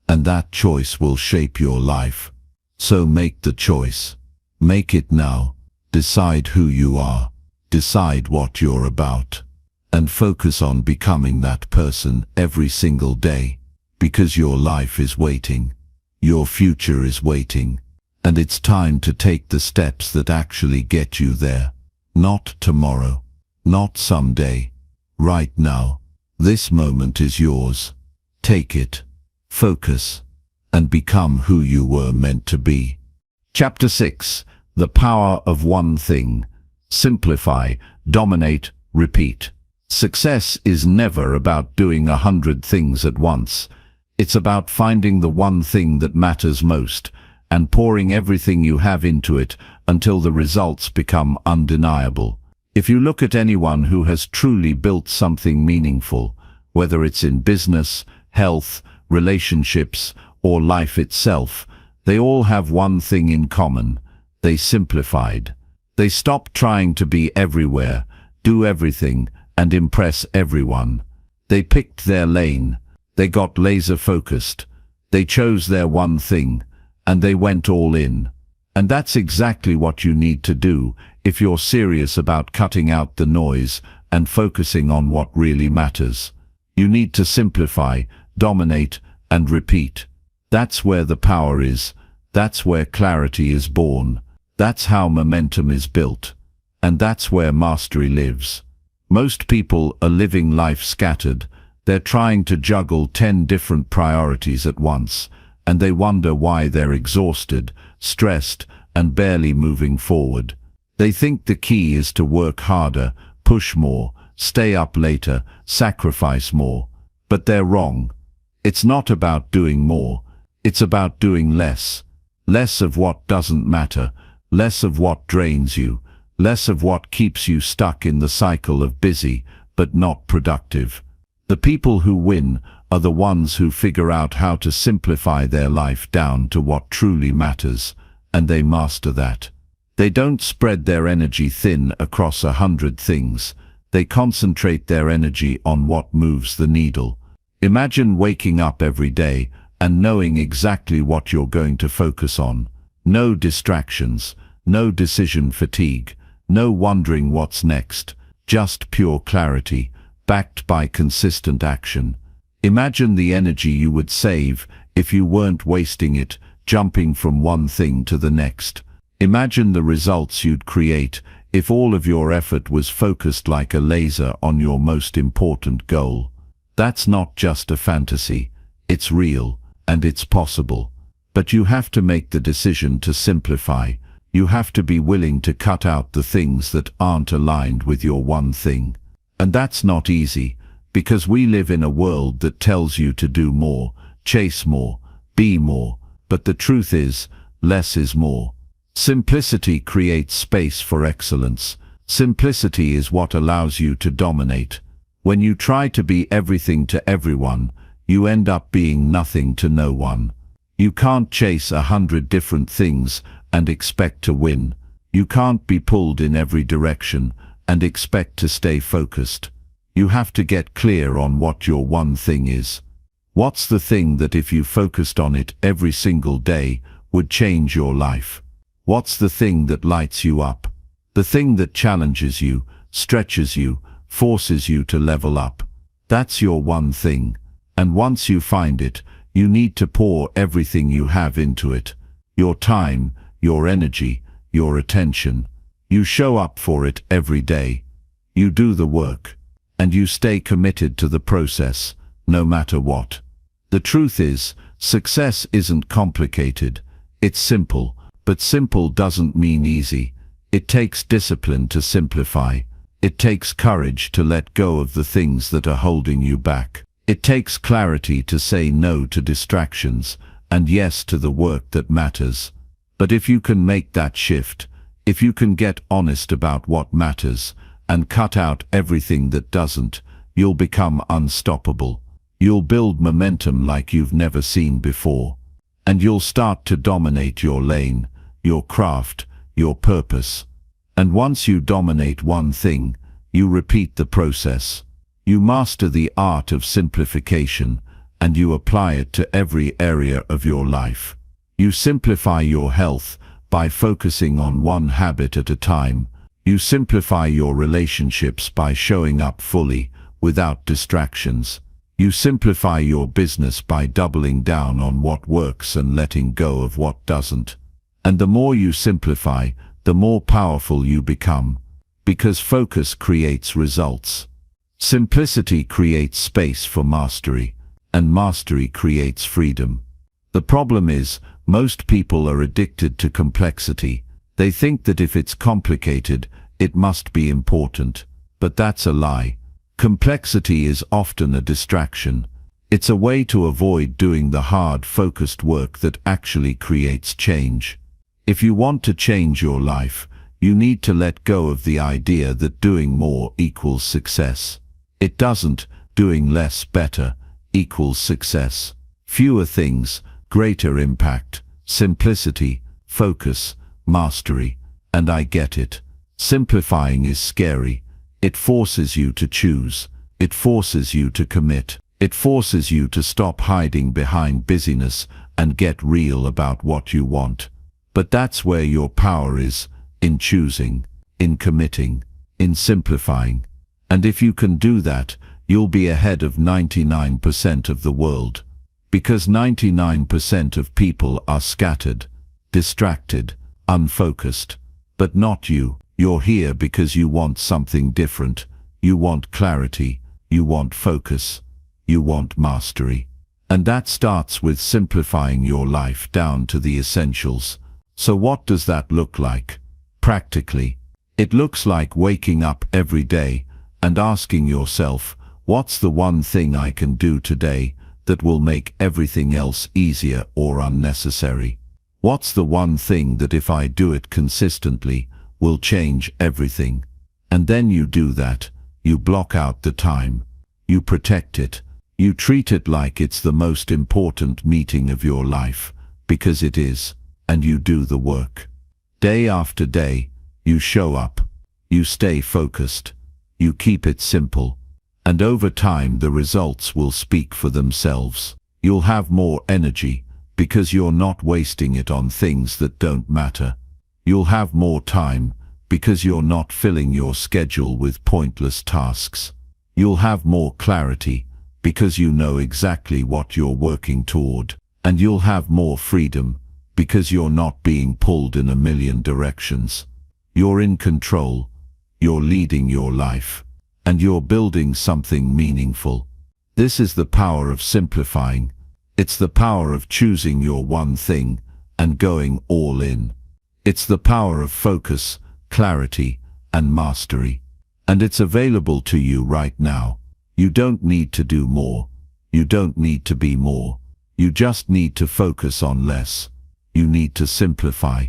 And that choice will shape your life. So make the choice. Make it now. Decide who you are. Decide what you're about. And focus on becoming that person every single day. Because your life is waiting. Your future is waiting. And it's time to take the steps that actually get you there. Not tomorrow. Not someday. Right now. This moment is yours. Take it. Focus. And become who you were meant to be. Chapter 6. The Power of One Thing. Simplify, dominate, repeat. Success is never about doing 100 things at once. It's about finding the one thing that matters most and pouring everything you have into it until the results become undeniable. If you look at anyone who has truly built something meaningful, whether it's in business, health, relationships, or life itself, they all have one thing in common. They simplified. They stopped trying to be everywhere, do everything, and impress everyone. They picked their lane. They got laser-focused. They chose their one thing, and they went all in. And that's exactly what you need to do if you're serious about cutting out the noise and focusing on what really matters. You need to simplify, dominate, and repeat. That's where the power is. That's where clarity is born. That's how momentum is built. And that's where mastery lives. Most people are living life scattered. They're trying to juggle 10 different priorities at once, and they wonder why they're exhausted, stressed, and barely moving forward. They think the key is to work harder, push more, stay up later, sacrifice more. But they're wrong. It's not about doing more. It's about doing less. Less of what doesn't matter, less of what drains you, less of what keeps you stuck in the cycle of busy but not productive. The people who win are the ones who figure out how to simplify their life down to what truly matters, and they master that. They don't spread their energy thin across 100 things. They concentrate their energy on what moves the needle. Imagine waking up every day and knowing exactly what you're going to focus on. No distractions, no decision fatigue, no wondering what's next, just pure clarity, backed by consistent action. Imagine the energy you would save if you weren't wasting it, jumping from one thing to the next. Imagine the results you'd create if all of your effort was focused like a laser on your most important goal. That's not just a fantasy, it's real, and it's possible. But you have to make the decision to simplify. You have to be willing to cut out the things that aren't aligned with your one thing. And that's not easy, because we live in a world that tells you to do more, chase more, be more. But the truth is, less is more. Simplicity creates space for excellence. Simplicity is what allows you to dominate. When you try to be everything to everyone, you end up being nothing to no one. You can't chase 100 different things and expect to win. You can't be pulled in every direction and expect to stay focused. You have to get clear on what your one thing is. What's the thing that if you focused on it every single day would change your life? What's the thing that lights you up? The thing that challenges you, stretches you, forces you to level up. That's your one thing. And once you find it, you need to pour everything you have into it. Your time, your energy, your attention. You show up for it every day. You do the work. And you stay committed to the process, no matter what. The truth is, success isn't complicated. It's simple, but simple doesn't mean easy. It takes discipline to simplify. It takes courage to let go of the things that are holding you back. It takes clarity to say no to distractions and yes to the work that matters. But if you can make that shift, if you can get honest about what matters and cut out everything that doesn't, you'll become unstoppable. You'll build momentum like you've never seen before. And you'll start to dominate your lane, your craft, your purpose. And once you dominate one thing, you repeat the process. You master the art of simplification, and you apply it to every area of your life. You simplify your health by focusing on one habit at a time. You simplify your relationships by showing up fully, without distractions. You simplify your business by doubling down on what works and letting go of what doesn't. And the more you simplify, the more powerful you become, because focus creates results. Simplicity creates space for mastery, and mastery creates freedom. The problem is, most people are addicted to complexity. They think that if it's complicated, it must be important. But that's a lie. Complexity is often a distraction. It's a way to avoid doing the hard, focused work that actually creates change. If you want to change your life, you need to let go of the idea that doing more equals success. It doesn't. Doing less better equals success. Fewer things, greater impact, simplicity, focus, mastery. And I get it. Simplifying is scary. It forces you to choose. It forces you to commit. It forces you to stop hiding behind busyness and get real about what you want. But that's where your power is, in choosing, in committing, in simplifying. And if you can do that, you'll be ahead of 99% of the world. Because 99% of people are scattered, distracted, unfocused. But not you. You're here because you want something different. You want clarity. You want focus. You want mastery. And that starts with simplifying your life down to the essentials. So what does that look like? Practically, It looks like waking up every day and asking yourself, what's the one thing I can do today that will make everything else easier or unnecessary? What's the one thing that if I do it consistently will change everything? And then you do that. You block out the time. You protect it. You treat it like it's the most important meeting of your life, because it is, and you do the work. Day after day, you show up. You stay focused. You keep it simple. And over time the results will speak for themselves. You'll have more energy, because you're not wasting it on things that don't matter. You'll have more time, because you're not filling your schedule with pointless tasks. You'll have more clarity, because you know exactly what you're working toward. And you'll have more freedom, because you're not being pulled in a million directions. You're in control, you're leading your life, and you're building something meaningful. This is the power of simplifying. It's the power of choosing your one thing and going all in. It's the power of focus, clarity, and mastery. And it's available to you right now. You don't need to do more. You don't need to be more. You just need to focus on less. You need to simplify,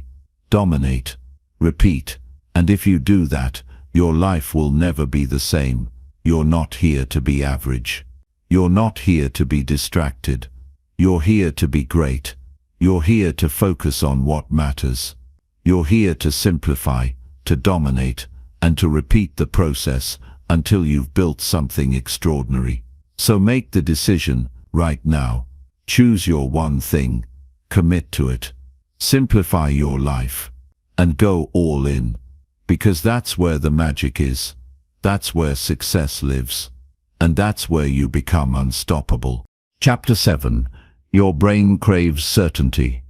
dominate, repeat. And if you do that, your life will never be the same. You're not here to be average. You're not here to be distracted. You're here to be great. You're here to focus on what matters. You're here to simplify, to dominate, and to repeat the process until you've built something extraordinary. So make the decision right now. Choose your one thing, commit to it, simplify your life, and go all in. Because that's where the magic is. That's where success lives. And that's where you become unstoppable. Chapter 7. Your brain craves certainty.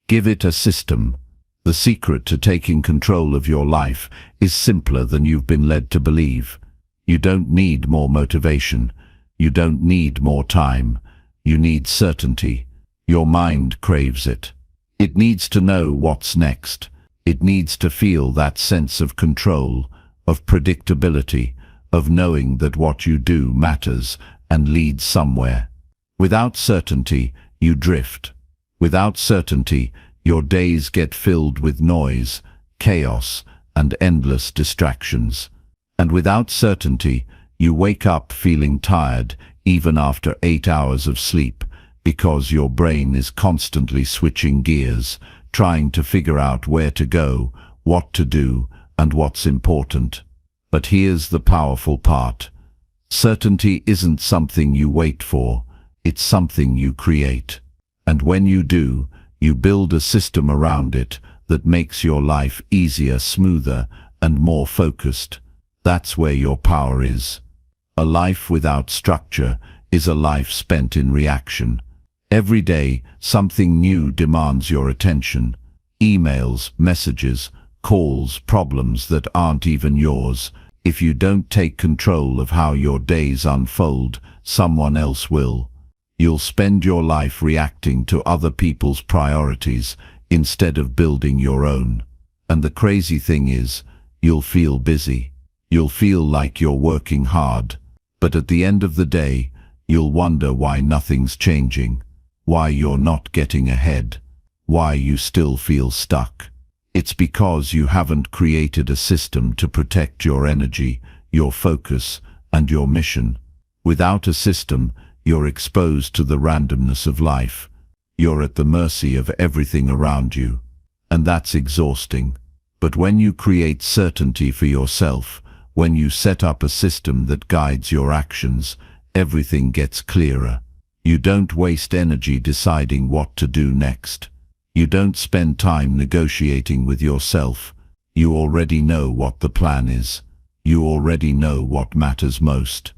Give it a system. The secret to taking control of your life is simpler than you've been led to believe. You don't need more motivation. You don't need more time. You need certainty. Your mind craves it. It needs to know what's next. It needs to feel that sense of control, of predictability, of knowing that what you do matters and leads somewhere. Without certainty, you drift. Without certainty, your days get filled with noise, chaos, and endless distractions. And without certainty, you wake up feeling tired even after 8 hours of sleep, because your brain is constantly switching gears, trying to figure out where to go, what to do, and what's important. But here's the powerful part. Certainty isn't something you wait for, it's something you create. And when you do, you build a system around it that makes your life easier, smoother, and more focused. That's where your power is. A life without structure is a life spent in reaction. Every day, something new demands your attention. Emails, messages, calls, problems that aren't even yours. If you don't take control of how your days unfold, someone else will. You'll spend your life reacting to other people's priorities instead of building your own. And the crazy thing is, you'll feel busy. You'll feel like you're working hard. But at the end of the day, you'll wonder why nothing's changing, why you're not getting ahead, why you still feel stuck. It's because you haven't created a system to protect your energy, your focus, and your mission. Without a system, you're exposed to the randomness of life. You're at the mercy of everything around you. And that's exhausting. But when you create certainty for yourself, when you set up a system that guides your actions, everything gets clearer. You don't waste energy deciding what to do next. You don't spend time negotiating with yourself. You already know what the plan is. You already know what matters most.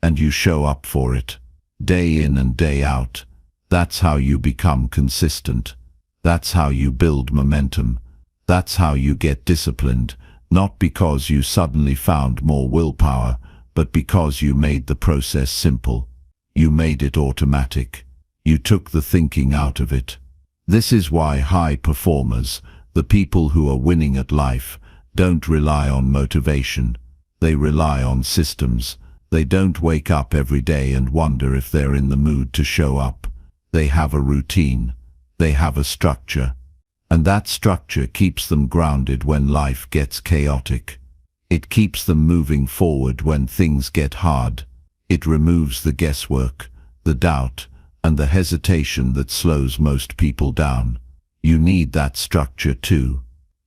And you show up for it. Day in and day out. That's how you become consistent. That's how you build momentum. That's how you get disciplined, not because you suddenly found more willpower, but because you made the process simple. You made it automatic. You took the thinking out of it. This is why high performers, the people who are winning at life, don't rely on motivation. They rely on systems. They don't wake up every day and wonder if they're in the mood to show up. They have a routine. They have a structure. And that structure keeps them grounded when life gets chaotic. It keeps them moving forward when things get hard. It removes the guesswork, the doubt, and the hesitation that slows most people down. You need that structure too.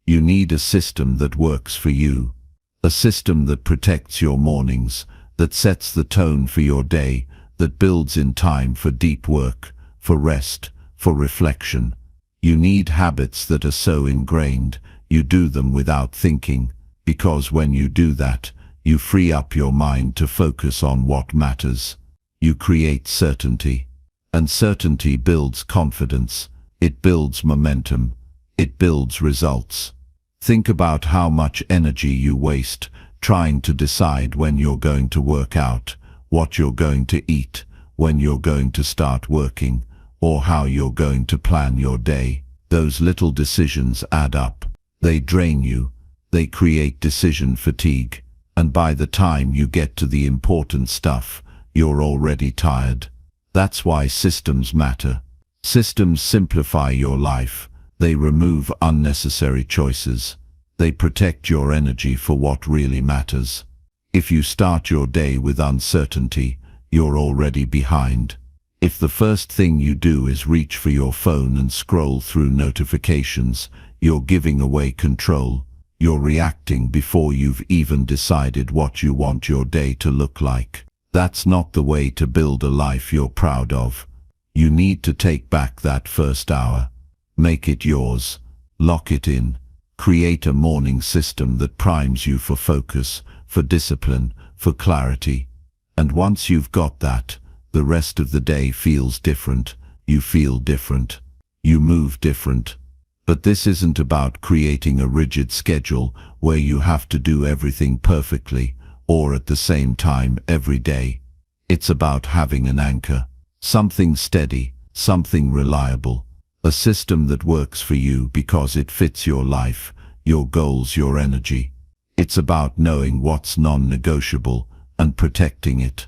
You need a system that works for you. A system that protects your mornings, that sets the tone for your day, that builds in time for deep work, for rest, for reflection. You need habits that are so ingrained, you do them without thinking, because when you do that, you free up your mind to focus on what matters. You create certainty. And certainty builds confidence. It builds momentum. It builds results. Think about how much energy you waste trying to decide when you're going to work out, what you're going to eat, when you're going to start working, or how you're going to plan your day. Those little decisions add up. They drain you. They create decision fatigue. And by the time you get to the important stuff, you're already tired. That's why systems matter. Systems simplify your life. They remove unnecessary choices. They protect your energy for what really matters. If you start your day with uncertainty, you're already behind. If the first thing you do is reach for your phone and scroll through notifications, you're giving away control. You're reacting before you've even decided what you want your day to look like. That's not the way to build a life you're proud of. You need to take back that first hour. Make it yours. Lock it in. Create a morning system that primes you for focus, for discipline, for clarity. And once you've got that, the rest of the day feels different. You feel different. You move different. But this isn't about creating a rigid schedule where you have to do everything perfectly or at the same time every day. It's about having an anchor, something steady, something reliable, a system that works for you because it fits your life, your goals, your energy. It's about knowing what's non-negotiable and protecting it.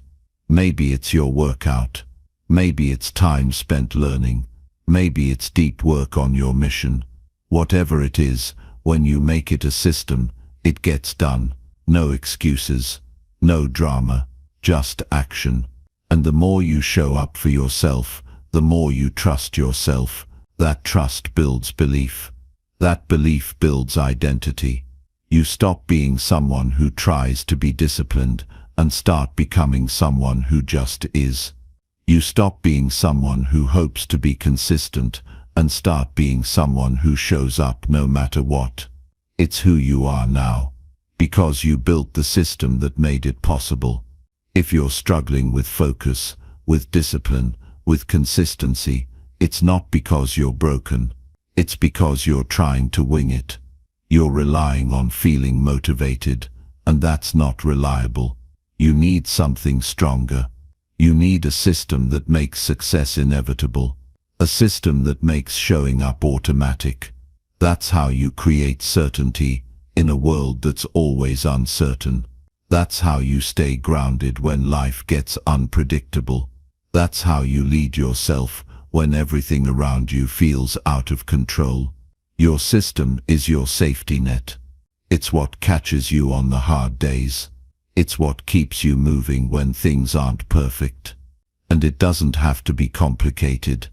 Maybe it's your workout. Maybe it's time spent learning. Maybe it's deep work on your mission. Whatever it is, when you make it a system, it gets done. No excuses, no drama, just action. And the more you show up for yourself, the more you trust yourself. That trust builds belief. That belief builds identity. You stop being someone who tries to be disciplined and start becoming someone who just is. You stop being someone who hopes to be consistent and start being someone who shows up no matter what. It's who you are now, because you built the system that made it possible. If you're struggling with focus, with discipline, with consistency, it's not because you're broken. It's because you're trying to wing it. You're relying on feeling motivated, and that's not reliable. You need something stronger. You need a system that makes success inevitable. A system that makes showing up automatic. That's how you create certainty in a world that's always uncertain. That's how you stay grounded when life gets unpredictable. That's how you lead yourself when everything around you feels out of control. Your system is your safety net. It's what catches you on the hard days. It's what keeps you moving when things aren't perfect. And it doesn't have to be complicated.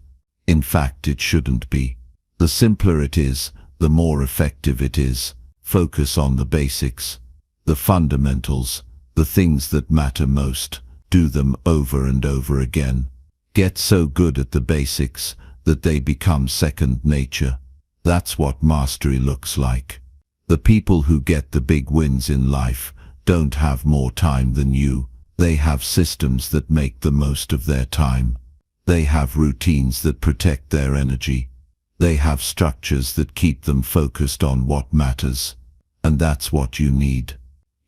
In fact, it shouldn't be. The simpler it is, the more effective it is. Focus on the basics, the fundamentals, the things that matter most. Do them over and over again. Get so good at the basics that they become second nature. That's what mastery looks like. The people who get the big wins in life don't have more time than you. They have systems that make the most of their time. They have routines that protect their energy. They have structures that keep them focused on what matters. And that's what you need.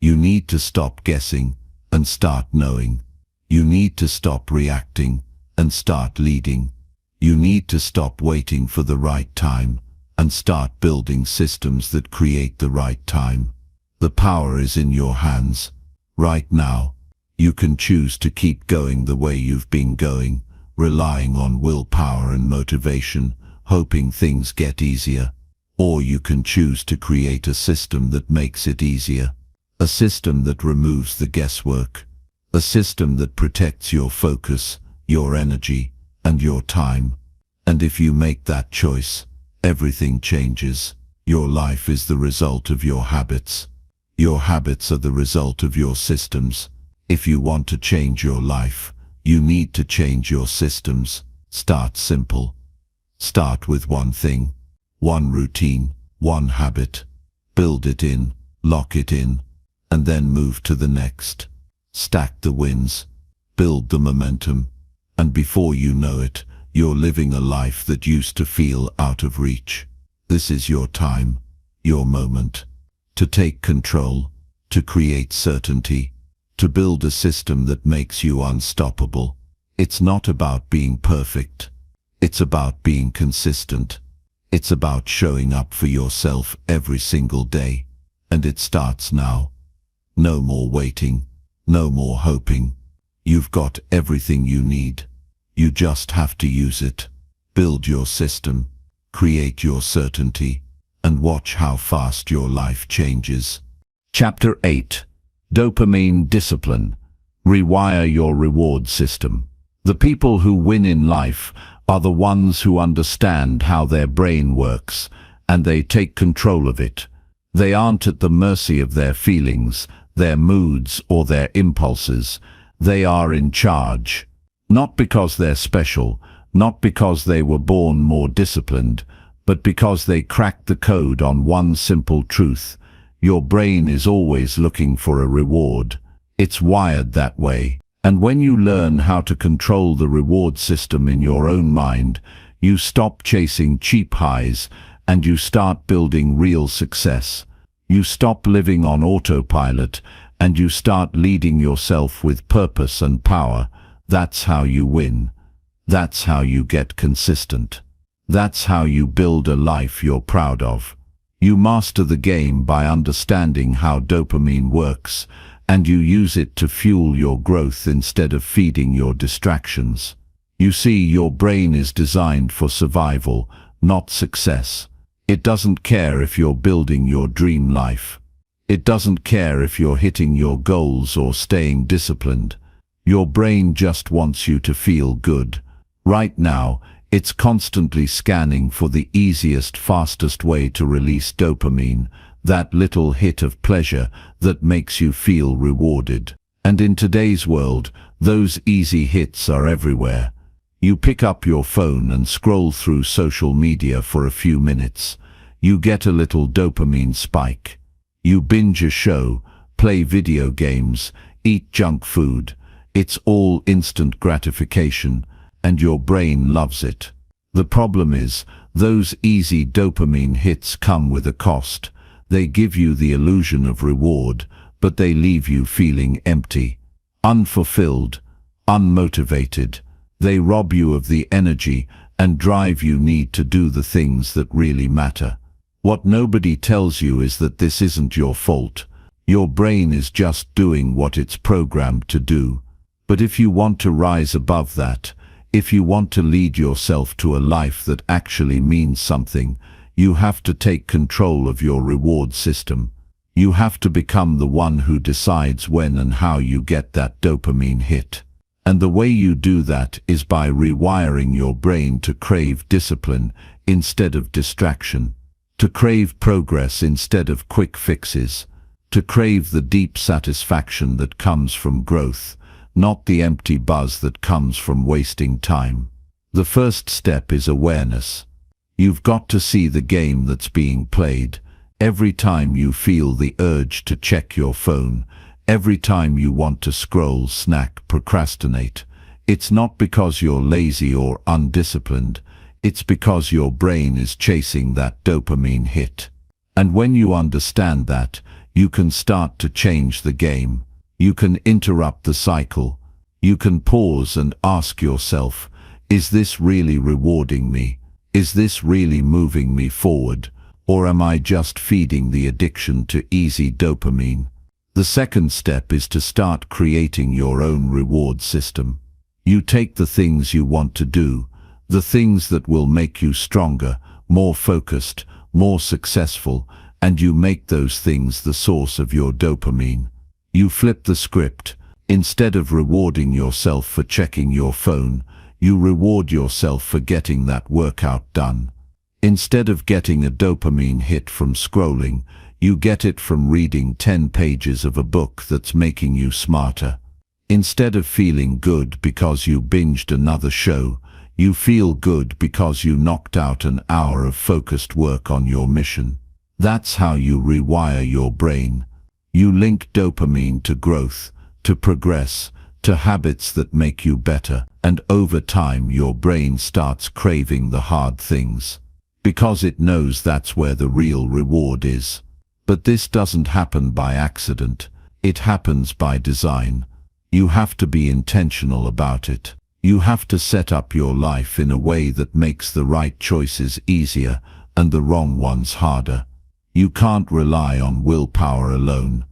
You need to stop guessing and start knowing. You need to stop reacting and start leading. You need to stop waiting for the right time and start building systems that create the right time. The power is in your hands. Right now, you can choose to keep going the way you've been going, relying on willpower and motivation, hoping things get easier. Or you can choose to create a system that makes it easier. A system that removes the guesswork. A system that protects your focus, your energy, and your time. And if you make that choice, everything changes. Your life is the result of your habits. Your habits are the result of your systems. If you want to change your life, you need to change your systems. Start simple. Start with one thing, one routine, one habit. Build it in, lock it in, and then move to the next. Stack the wins, build the momentum, and before you know it, you're living a life that used to feel out of reach. This is your time, your moment, to take control, to create certainty, to build a system that makes you unstoppable. It's not about being perfect. It's about being consistent. It's about showing up for yourself every single day. And it starts now. No more waiting. No more hoping. You've got everything you need. You just have to use it. Build your system. Create your certainty. And watch how fast your life changes. Chapter 8. Dopamine Discipline. Rewire your reward system. The people who win in life are the ones who understand how their brain works, and they take control of it. They aren't at the mercy of their feelings, their moods, or their impulses. They are in charge. Not because they're special, not because they were born more disciplined, but because they cracked the code on one simple truth. Your brain is always looking for a reward. It's wired that way. And when you learn how to control the reward system in your own mind, you stop chasing cheap highs and you start building real success. You stop living on autopilot and you start leading yourself with purpose and power. That's how you win. That's how you get consistent. That's how you build a life you're proud of. You master the game by understanding how dopamine works, and you use it to fuel your growth instead of feeding your distractions. You see, your brain is designed for survival, not success. It doesn't care if you're building your dream life. It doesn't care if you're hitting your goals or staying disciplined. Your brain just wants you to feel good. Right now, it's constantly scanning for the easiest, fastest way to release dopamine, that little hit of pleasure that makes you feel rewarded. And in today's world, those easy hits are everywhere. You pick up your phone and scroll through social media for a few minutes. You get a little dopamine spike. You binge a show, play video games, eat junk food. It's all instant gratification, and your brain loves it. The problem is, those easy dopamine hits come with a cost. They give you the illusion of reward, but they leave you feeling empty, unfulfilled, unmotivated. They rob you of the energy and drive you need to do the things that really matter. What nobody tells you is that this isn't your fault. Your brain is just doing what it's programmed to do. But if you want to rise above that, if you want to lead yourself to a life that actually means something, you have to take control of your reward system. You have to become the one who decides when and how you get that dopamine hit. And the way you do that is by rewiring your brain to crave discipline instead of distraction, to crave progress instead of quick fixes, to crave the deep satisfaction that comes from growth, not the empty buzz that comes from wasting time. The first step is awareness. You've got to see the game that's being played. Every time you feel the urge to check your phone, every time you want to scroll, snack, procrastinate, it's not because you're lazy or undisciplined. It's because your brain is chasing that dopamine hit. And when you understand that, you can start to change the game. You can interrupt the cycle. You can pause and ask yourself, is this really rewarding me? Is this really moving me forward, or am I just feeding the addiction to easy dopamine? The second step is to start creating your own reward system. You take the things you want to do, the things that will make you stronger, more focused, more successful, and you make those things the source of your dopamine. You flip the script. Instead of rewarding yourself for checking your phone, you reward yourself for getting that workout done. Instead of getting a dopamine hit from scrolling, you get it from reading 10 pages of a book that's making you smarter. Instead of feeling good because you binged another show, you feel good because you knocked out an hour of focused work on your mission. That's how you rewire your brain. You link dopamine to growth, to progress, to habits that make you better, and over time your brain starts craving the hard things, because it knows that's where the real reward is. But this doesn't happen by accident. It happens by design. You have to be intentional about it. You have to set up your life in a way that makes the right choices easier and the wrong ones harder. You can't rely on willpower alone.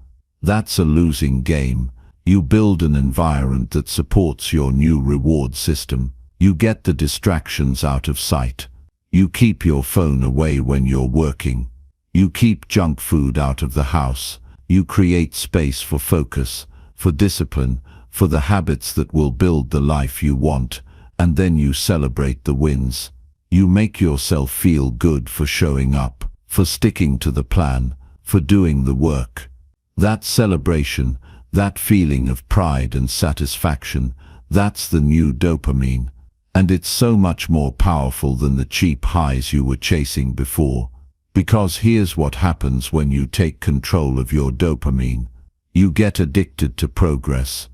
That's a losing game. You build an environment that supports your new reward system. You get the distractions out of sight. You keep your phone away when you're working. You keep junk food out of the house. You create space for focus, for discipline, for the habits that will build the life you want, and then you celebrate the wins. You make yourself feel good for showing up, for sticking to the plan, for doing the work. That celebration, that feeling of pride and satisfaction, that's the new dopamine. And it's so much more powerful than the cheap highs you were chasing before. Because here's what happens when you take control of your dopamine. You get addicted to progress.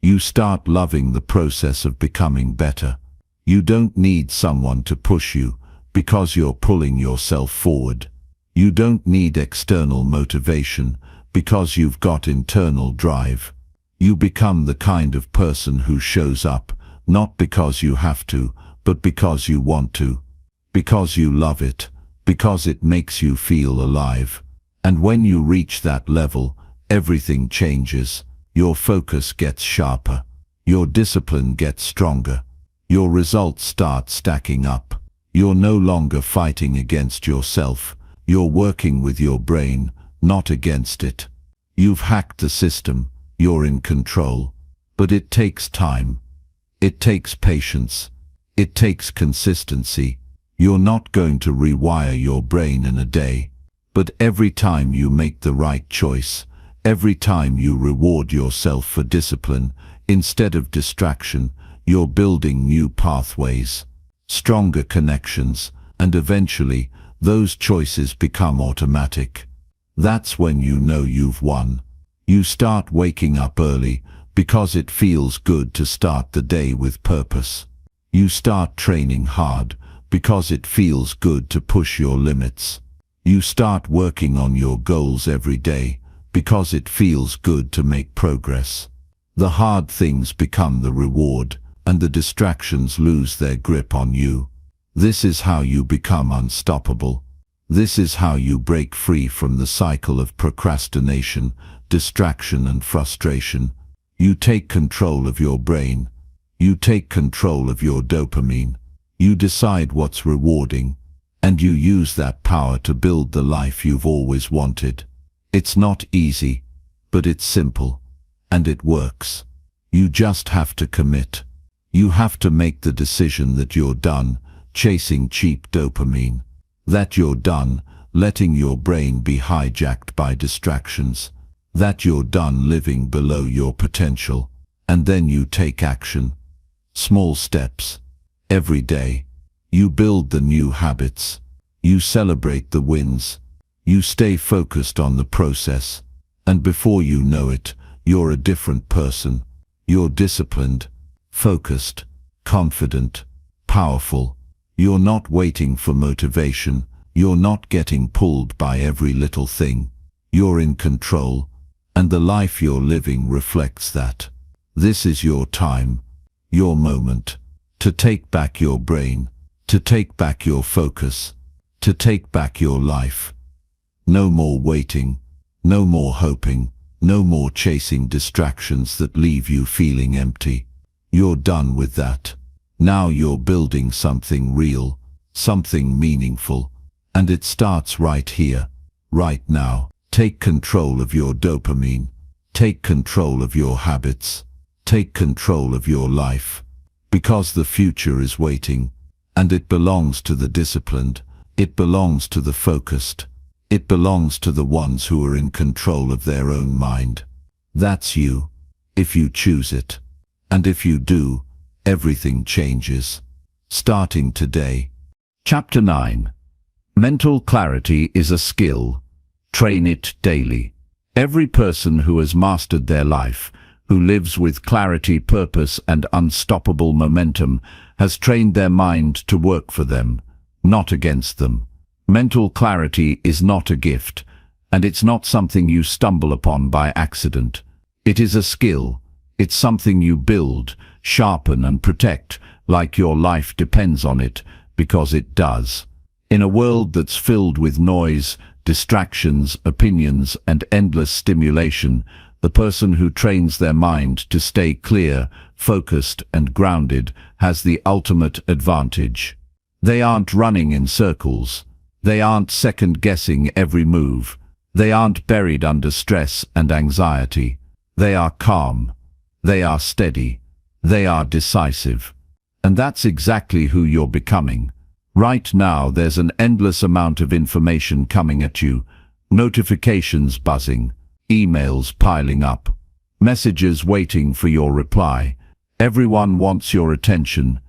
You start loving the process of becoming better. You don't need someone to push you, because you're pulling yourself forward. You don't need external motivation, because you've got internal drive. You become the kind of person who shows up, not because you have to, but because you want to. Because you love it. Because it makes you feel alive. And when you reach that level, everything changes. Your focus gets sharper. Your discipline gets stronger. Your results start stacking up. You're no longer fighting against yourself. You're working with your brain, not against it. You've hacked the system. You're in control. But it takes time. It takes patience. It takes consistency. You're not going to rewire your brain in a day. But every time you make the right choice, every time you reward yourself for discipline, instead of distraction, you're building new pathways, stronger connections, and eventually, those choices become automatic. That's when you know you've won. You start waking up early because it feels good to start the day with purpose. You start training hard because it feels good to push your limits. You start working on your goals every day because it feels good to make progress. The hard things become the reward, and the distractions lose their grip on you. This is how you become unstoppable. This is how you break free from the cycle of procrastination, distraction, and frustration. You take control of your brain. You take control of your dopamine. You decide what's rewarding, and you use that power to build the life you've always wanted. It's not easy, but it's simple, and it works. You just have to commit. You have to make the decision that you're done chasing cheap dopamine, that you're done letting your brain be hijacked by distractions, that you're done living below your potential, and then you take action. Small steps. Every day, you build the new habits. You celebrate the wins. You stay focused on the process. And before you know it, you're a different person. You're disciplined, focused, confident, powerful. You're not waiting for motivation. You're not getting pulled by every little thing. You're in control, and the life you're living reflects that. This is your time, your moment, to take back your brain, to take back your focus, to take back your life. No more waiting, no more hoping, no more chasing distractions that leave you feeling empty. You're done with that. Now you're building something real, something meaningful, and it starts right here, right now. Take control of your dopamine. Take control of your habits. Take control of your life. Because the future is waiting, and it belongs to the disciplined. It belongs to the focused. It belongs to the ones who are in control of their own mind. That's you, if you choose it. And if you do, everything changes. Starting today. Chapter 9. Mental clarity is a skill. Train it daily. Every person who has mastered their life, who lives with clarity, purpose, and unstoppable momentum, has trained their mind to work for them, not against them. Mental clarity is not a gift, and it's not something you stumble upon by accident. It is a skill. It's something you build, sharpen, and protect, like your life depends on it, because it does. In a world that's filled with noise, distractions, opinions, and endless stimulation, the person who trains their mind to stay clear, focused, and grounded has the ultimate advantage. They aren't running in circles. They aren't second-guessing every move. They aren't buried under stress and anxiety. They are calm. They are steady. They are decisive. And that's exactly who you're becoming. Right now there's an endless amount of information coming at you, notifications buzzing, emails piling up, messages waiting for your reply. Everyone wants your attention.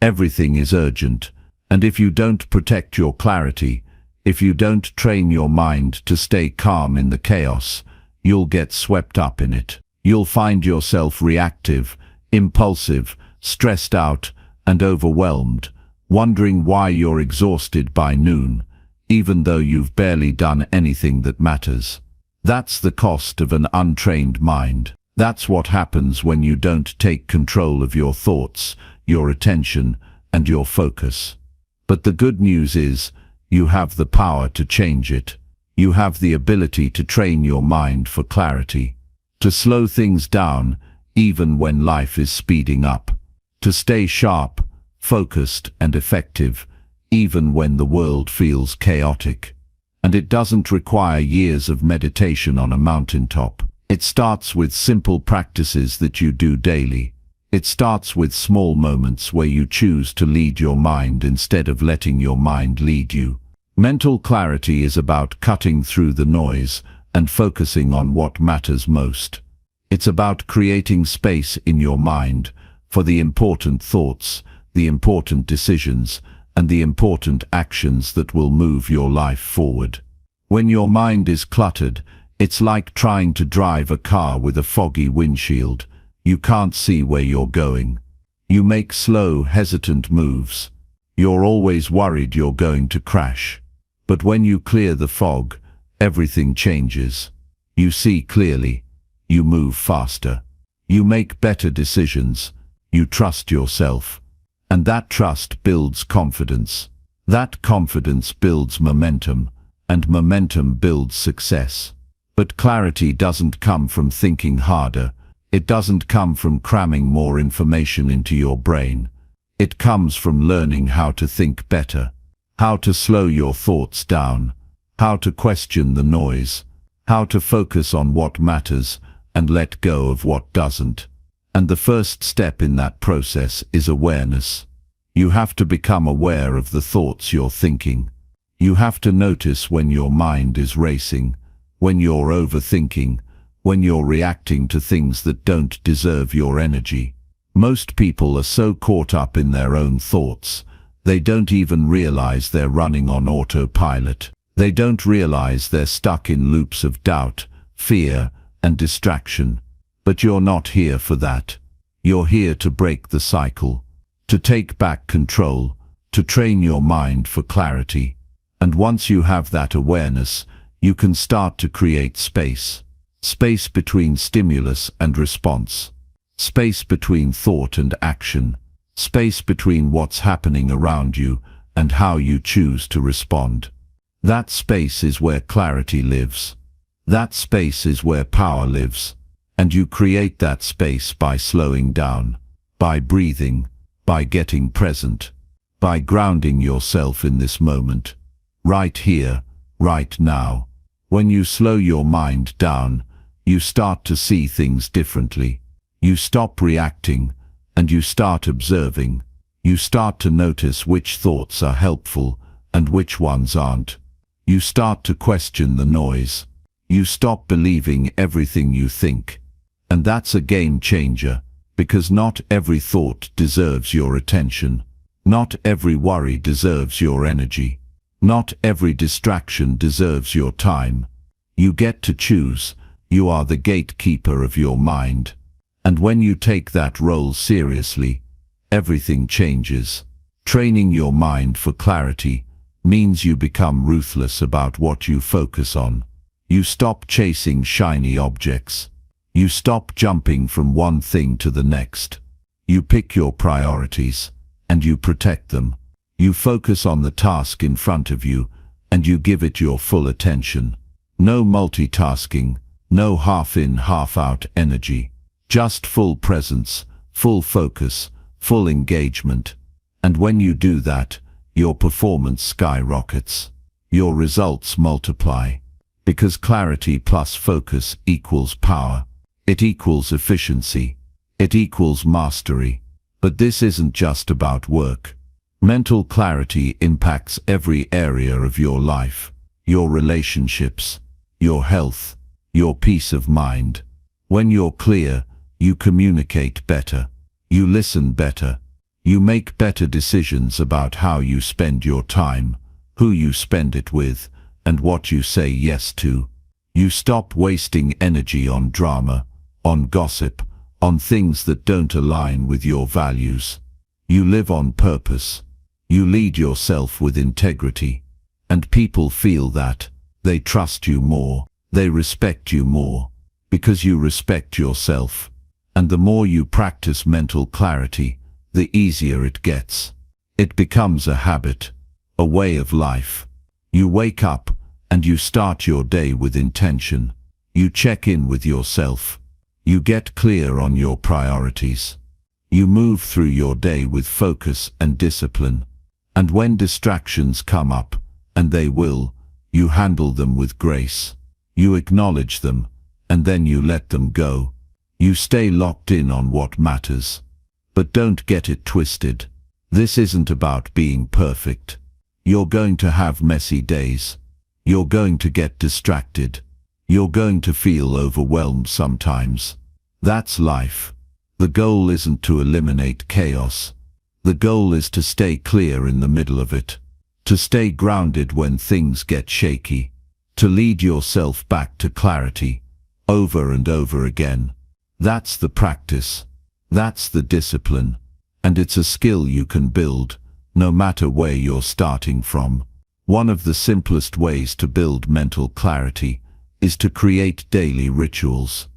Everything is urgent. And if you don't protect your clarity, if you don't train your mind to stay calm in the chaos, you'll get swept up in it. You'll find yourself reactive, impulsive, stressed out, and overwhelmed, wondering why you're exhausted by noon, even though you've barely done anything that matters. That's the cost of an untrained mind. That's what happens when you don't take control of your thoughts, your attention, and your focus. But the good news is, you have the power to change it. You have the ability to train your mind for clarity, to slow things down even when life is speeding up, to stay sharp, focused, and effective even when the world feels chaotic. And it doesn't require years of meditation on a mountaintop. It starts with simple practices that you do daily. It starts with small moments where you choose to lead your mind instead of letting your mind lead you. Mental clarity is about cutting through the noise and focusing on what matters most. It's about creating space in your mind for the important thoughts, the important decisions, and the important actions that will move your life forward. When your mind is cluttered, it's like trying to drive a car with a foggy windshield. You can't see where you're going. You make slow, hesitant moves. You're always worried you're going to crash. But when you clear the fog, everything changes. You see clearly. You move faster. You make better decisions. You trust yourself. And that trust builds confidence. That confidence builds momentum, and momentum builds success. But clarity doesn't come from thinking harder. It doesn't come from cramming more information into your brain. It comes from learning how to think better, how to slow your thoughts down, how to question the noise, how to focus on what matters and let go of what doesn't. And the first step in that process is awareness. You have to become aware of the thoughts you're thinking. You have to notice when your mind is racing, when you're overthinking, when you're reacting to things that don't deserve your energy. Most people are so caught up in their own thoughts, they don't even realize they're running on autopilot. They don't realize they're stuck in loops of doubt, fear, and distraction. But you're not here for that. You're here to break the cycle, to take back control, to train your mind for clarity. And once you have that awareness, you can start to create space. Space between stimulus and response. Space between thought and action. Space between what's happening around you and how you choose to respond. That space is where clarity lives. That space is where power lives. And you create that space by slowing down, by breathing, by getting present, by grounding yourself in this moment, right here, right now. When you slow your mind down, you start to see things differently. You stop reacting, and you start observing. You start to notice which thoughts are helpful and which ones aren't. You start to question the noise. You stop believing everything you think. And that's a game changer, because not every thought deserves your attention. Not every worry deserves your energy. Not every distraction deserves your time. You get to choose. You are the gatekeeper of your mind. And when you take that role seriously, everything changes. Training your mind for clarity means you become ruthless about what you focus on. You stop chasing shiny objects. You stop jumping from one thing to the next. You pick your priorities, and you protect them. You focus on the task in front of you, and you give it your full attention. No multitasking, no half-in, half-out energy. Just full presence, full focus, full engagement. And when you do that, your performance skyrockets. Your results multiply. Because clarity plus focus equals power. It equals efficiency. It equals mastery. But this isn't just about work. Mental clarity impacts every area of your life. Your relationships, your health, your peace of mind. When you're clear, you communicate better. You listen better. You make better decisions about how you spend your time, who you spend it with, and what you say yes to. You stop wasting energy on drama, on gossip, on things that don't align with your values. You live on purpose. You lead yourself with integrity. And people feel that. They trust you more. They respect you more. Because you respect yourself. And the more you practice mental clarity, the easier it gets. It becomes a habit, a way of life. You wake up, and you start your day with intention. You check in with yourself. You get clear on your priorities. You move through your day with focus and discipline. And when distractions come up, and they will, you handle them with grace. You acknowledge them, and then you let them go. You stay locked in on what matters. But don't get it twisted. This isn't about being perfect. You're going to have messy days. You're going to get distracted. You're going to feel overwhelmed sometimes. That's life. The goal isn't to eliminate chaos. The goal is to stay clear in the middle of it. To stay grounded when things get shaky. To lead yourself back to clarity, over and over again. That's the practice. That's the discipline. And it's a skill you can build, no matter where you're starting from. One of the simplest ways to build mental clarity is to create daily rituals.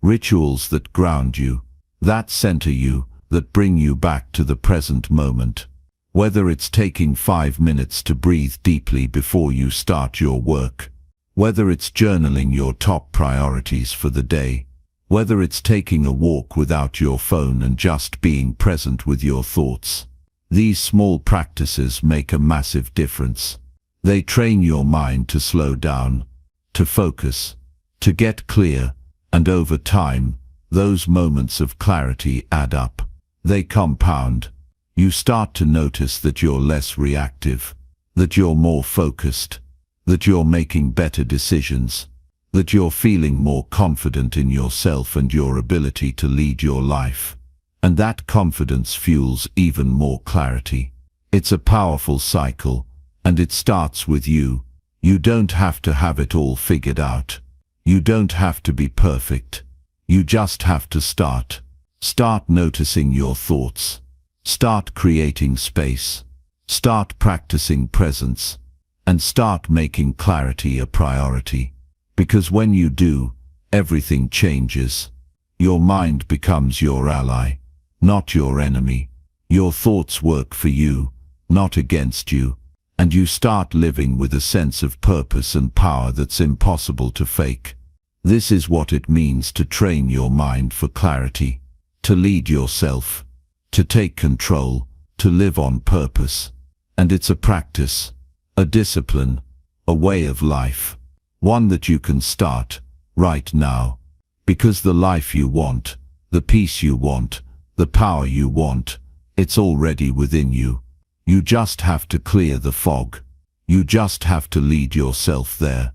Rituals that ground you, that center you, that bring you back to the present moment. Whether it's taking 5 minutes to breathe deeply before you start your work. Whether it's journaling your top priorities for the day. Whether it's taking a walk without your phone and just being present with your thoughts. These small practices make a massive difference. They train your mind to slow down, to focus, to get clear, and over time, those moments of clarity add up. They compound. You start to notice that you're less reactive, that you're more focused, that you're making better decisions, that you're feeling more confident in yourself and your ability to lead your life. And that confidence fuels even more clarity. It's a powerful cycle, and it starts with you. You don't have to have it all figured out. You don't have to be perfect. You just have to start. Start noticing your thoughts. Start creating space. Start practicing presence. And start making clarity a priority. Because when you do, everything changes. Your mind becomes your ally, not your enemy. Your thoughts work for you, not against you, and you start living with a sense of purpose and power that's impossible to fake. This is what it means to train your mind for clarity, to lead yourself, to take control, to live on purpose. And it's a practice, a discipline, a way of life, one that you can start right now. Because the life you want, the peace you want, the power you want, it's already within you. You just have to clear the fog. You just have to lead yourself there.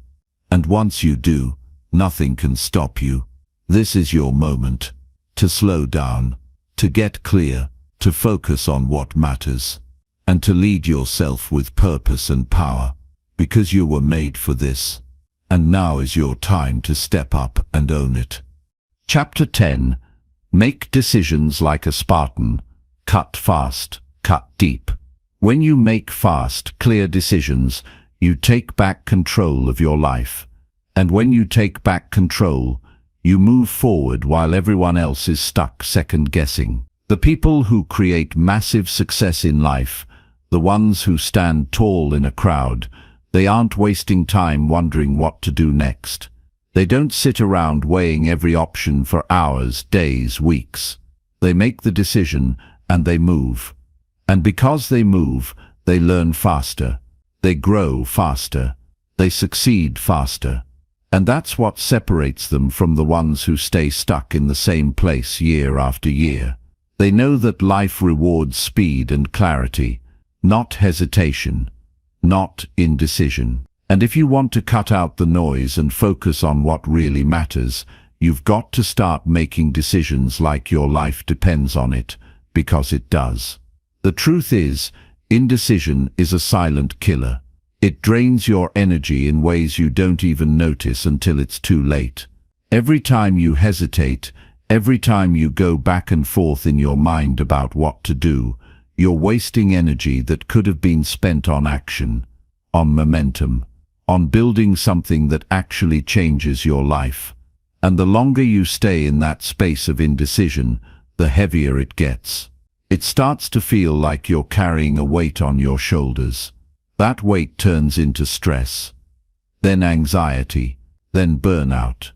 And once you do, nothing can stop you. This is your moment to slow down, to get clear, to focus on what matters, and to lead yourself with purpose and power, because you were made for this. And now is your time to step up and own it. Chapter 10. Make decisions like a Spartan. Cut fast, cut deep. When you make fast, clear decisions, you take back control of your life. And when you take back control, you move forward while everyone else is stuck second-guessing. The people who create massive success in life, the ones who stand tall in a crowd, they aren't wasting time wondering what to do next. They don't sit around weighing every option for hours, days, weeks. They make the decision and they move. And because they move, they learn faster. They grow faster. They succeed faster. And that's what separates them from the ones who stay stuck in the same place year after year. They know that life rewards speed and clarity, not hesitation, not indecision. And if you want to cut out the noise and focus on what really matters, you've got to start making decisions like your life depends on it, because it does. The truth is, indecision is a silent killer. It drains your energy in ways you don't even notice until it's too late. Every time you hesitate, every time you go back and forth in your mind about what to do, you're wasting energy that could have been spent on action, on momentum, on building something that actually changes your life. And the longer you stay in that space of indecision, the heavier it gets. It starts to feel like you're carrying a weight on your shoulders. That weight turns into stress, then anxiety, then burnout.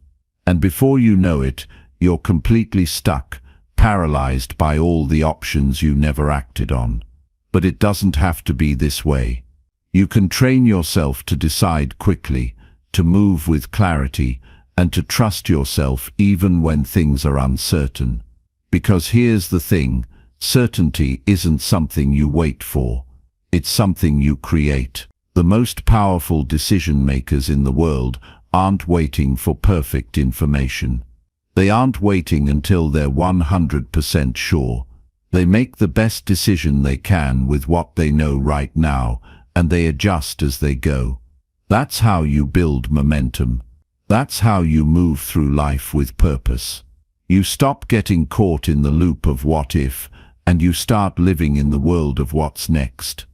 And before you know it, you're completely stuck, paralyzed by all the options you never acted on. But it doesn't have to be this way. You can train yourself to decide quickly, to move with clarity, and to trust yourself even when things are uncertain. Because here's the thing, certainty isn't something you wait for. It's something you create. The most powerful decision makers in the world aren't waiting for perfect information. They aren't waiting until they're 100% sure. They make the best decision they can with what they know right now, and they adjust as they go. That's how you build momentum. That's how you move through life with purpose. You stop getting caught in the loop of what if, and you start living in the world of what's next.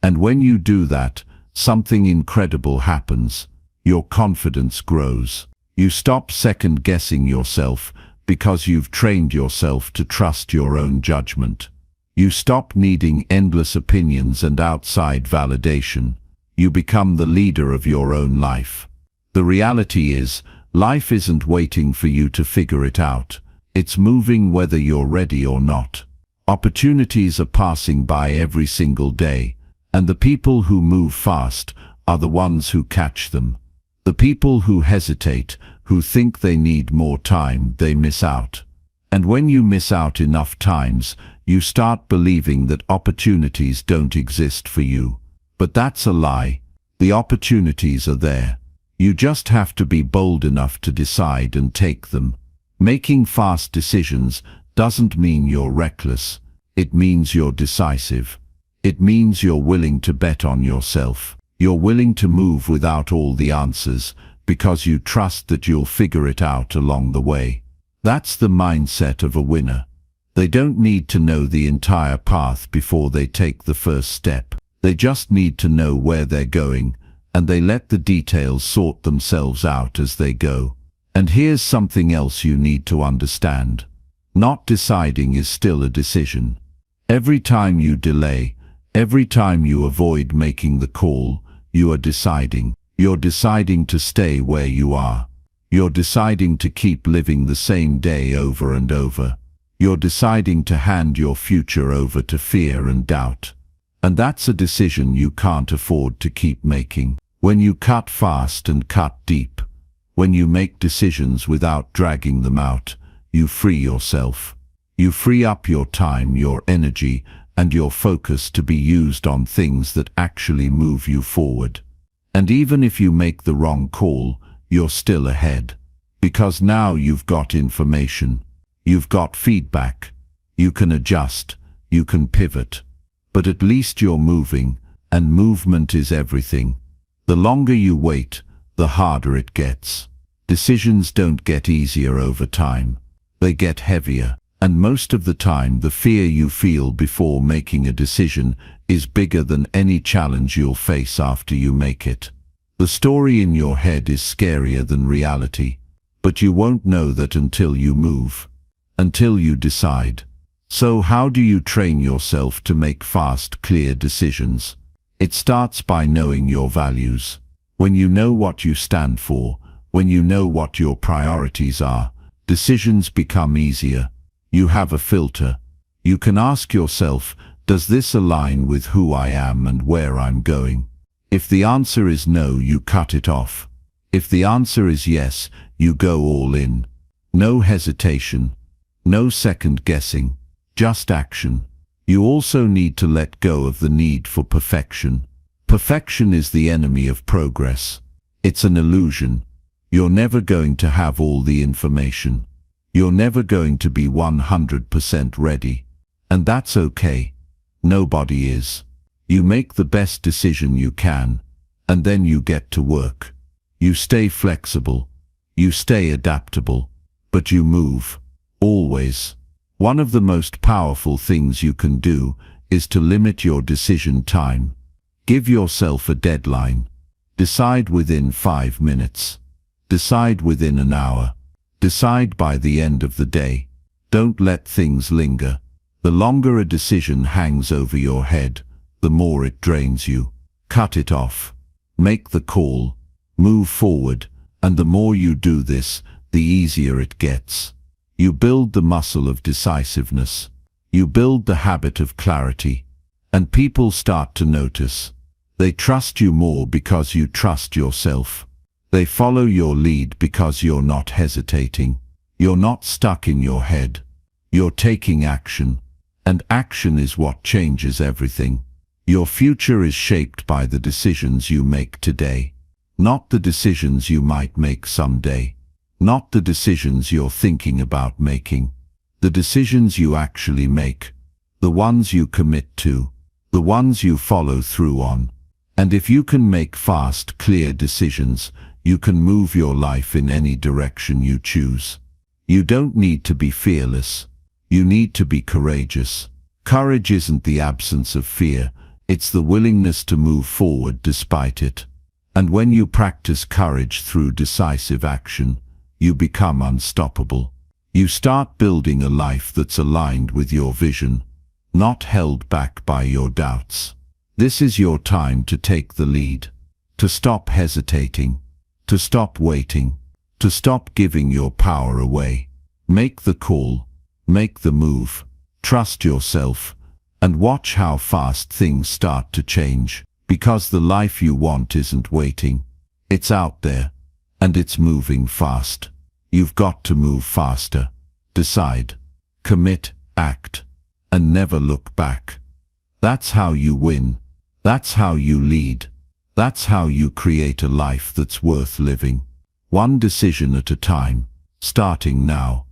And when you do that, something incredible happens. Your confidence grows. You stop second-guessing yourself because you've trained yourself to trust your own judgment. You stop needing endless opinions and outside validation. You become the leader of your own life. The reality is, life isn't waiting for you to figure it out. It's moving whether you're ready or not. Opportunities are passing by every single day. And the people who move fast are the ones who catch them. The people who hesitate, who think they need more time, they miss out. And when you miss out enough times, you start believing that opportunities don't exist for you. But that's a lie. The opportunities are there. You just have to be bold enough to decide and take them. Making fast decisions doesn't mean you're reckless. It means you're decisive. It means you're willing to bet on yourself. You're willing to move without all the answers, because you trust that you'll figure it out along the way. That's the mindset of a winner. They don't need to know the entire path before they take the first step. They just need to know where they're going, and they let the details sort themselves out as they go. And here's something else you need to understand. Not deciding is still a decision. Every time you delay, every time you avoid making the call, you are deciding. You're deciding to stay where you are. You're deciding to keep living the same day over and over. You're deciding to hand your future over to fear and doubt. And that's a decision you can't afford to keep making. When you cut fast and cut deep, when you make decisions without dragging them out, you free yourself. You free up your time, your energy, and your focus to be used on things that actually move you forward. And even if you make the wrong call, you're still ahead. Because now you've got information. You've got feedback. You can adjust. You can pivot. But at least you're moving, and movement is everything. The longer you wait, the harder it gets. Decisions don't get easier over time. They get heavier. And most of the time, the fear you feel before making a decision is bigger than any challenge you'll face after you make it. The story in your head is scarier than reality, but you won't know that until you move, until you decide. So how do you train yourself to make fast, clear decisions? It starts by knowing your values. When you know what you stand for, when you know what your priorities are, decisions become easier. You have a filter. You can ask yourself, does this align with who I am and where I'm going? If the answer is no, you cut it off. If the answer is yes, you go all in. No hesitation. No second guessing. Just action. You also need to let go of the need for perfection. Perfection is the enemy of progress. It's an illusion. You're never going to have all the information. You're never going to be 100% ready. And that's okay. Nobody is. You make the best decision you can, and then you get to work. You stay flexible. You stay adaptable. But you move. Always. One of the most powerful things you can do is to limit your decision time. Give yourself a deadline. Decide within 5 minutes. Decide within an hour. Decide by the end of the day. Don't let things linger. The longer a decision hangs over your head, the more it drains you. Cut it off. Make the call. Move forward. And the more you do this, the easier it gets. You build the muscle of decisiveness. You build the habit of clarity. And people start to notice. They trust you more because you trust yourself. They follow your lead because you're not hesitating. You're not stuck in your head. You're taking action. And action is what changes everything. Your future is shaped by the decisions you make today. Not the decisions you might make someday. Not the decisions you're thinking about making. The decisions you actually make. The ones you commit to. The ones you follow through on. And if you can make fast, clear decisions, you can move your life in any direction you choose. You don't need to be fearless. You need to be courageous. Courage isn't the absence of fear. It's the willingness to move forward despite it. And when you practice courage through decisive action, you become unstoppable. You start building a life that's aligned with your vision, not held back by your doubts. This is your time to take the lead, to stop hesitating, to stop waiting, to stop giving your power away. Make the call, make the move, trust yourself, and watch how fast things start to change, because the life you want isn't waiting. It's out there, and it's moving fast. You've got to move faster. Decide, commit, act, and never look back. That's how you win. That's how you lead. That's how you create a life that's worth living. One decision at a time, starting now.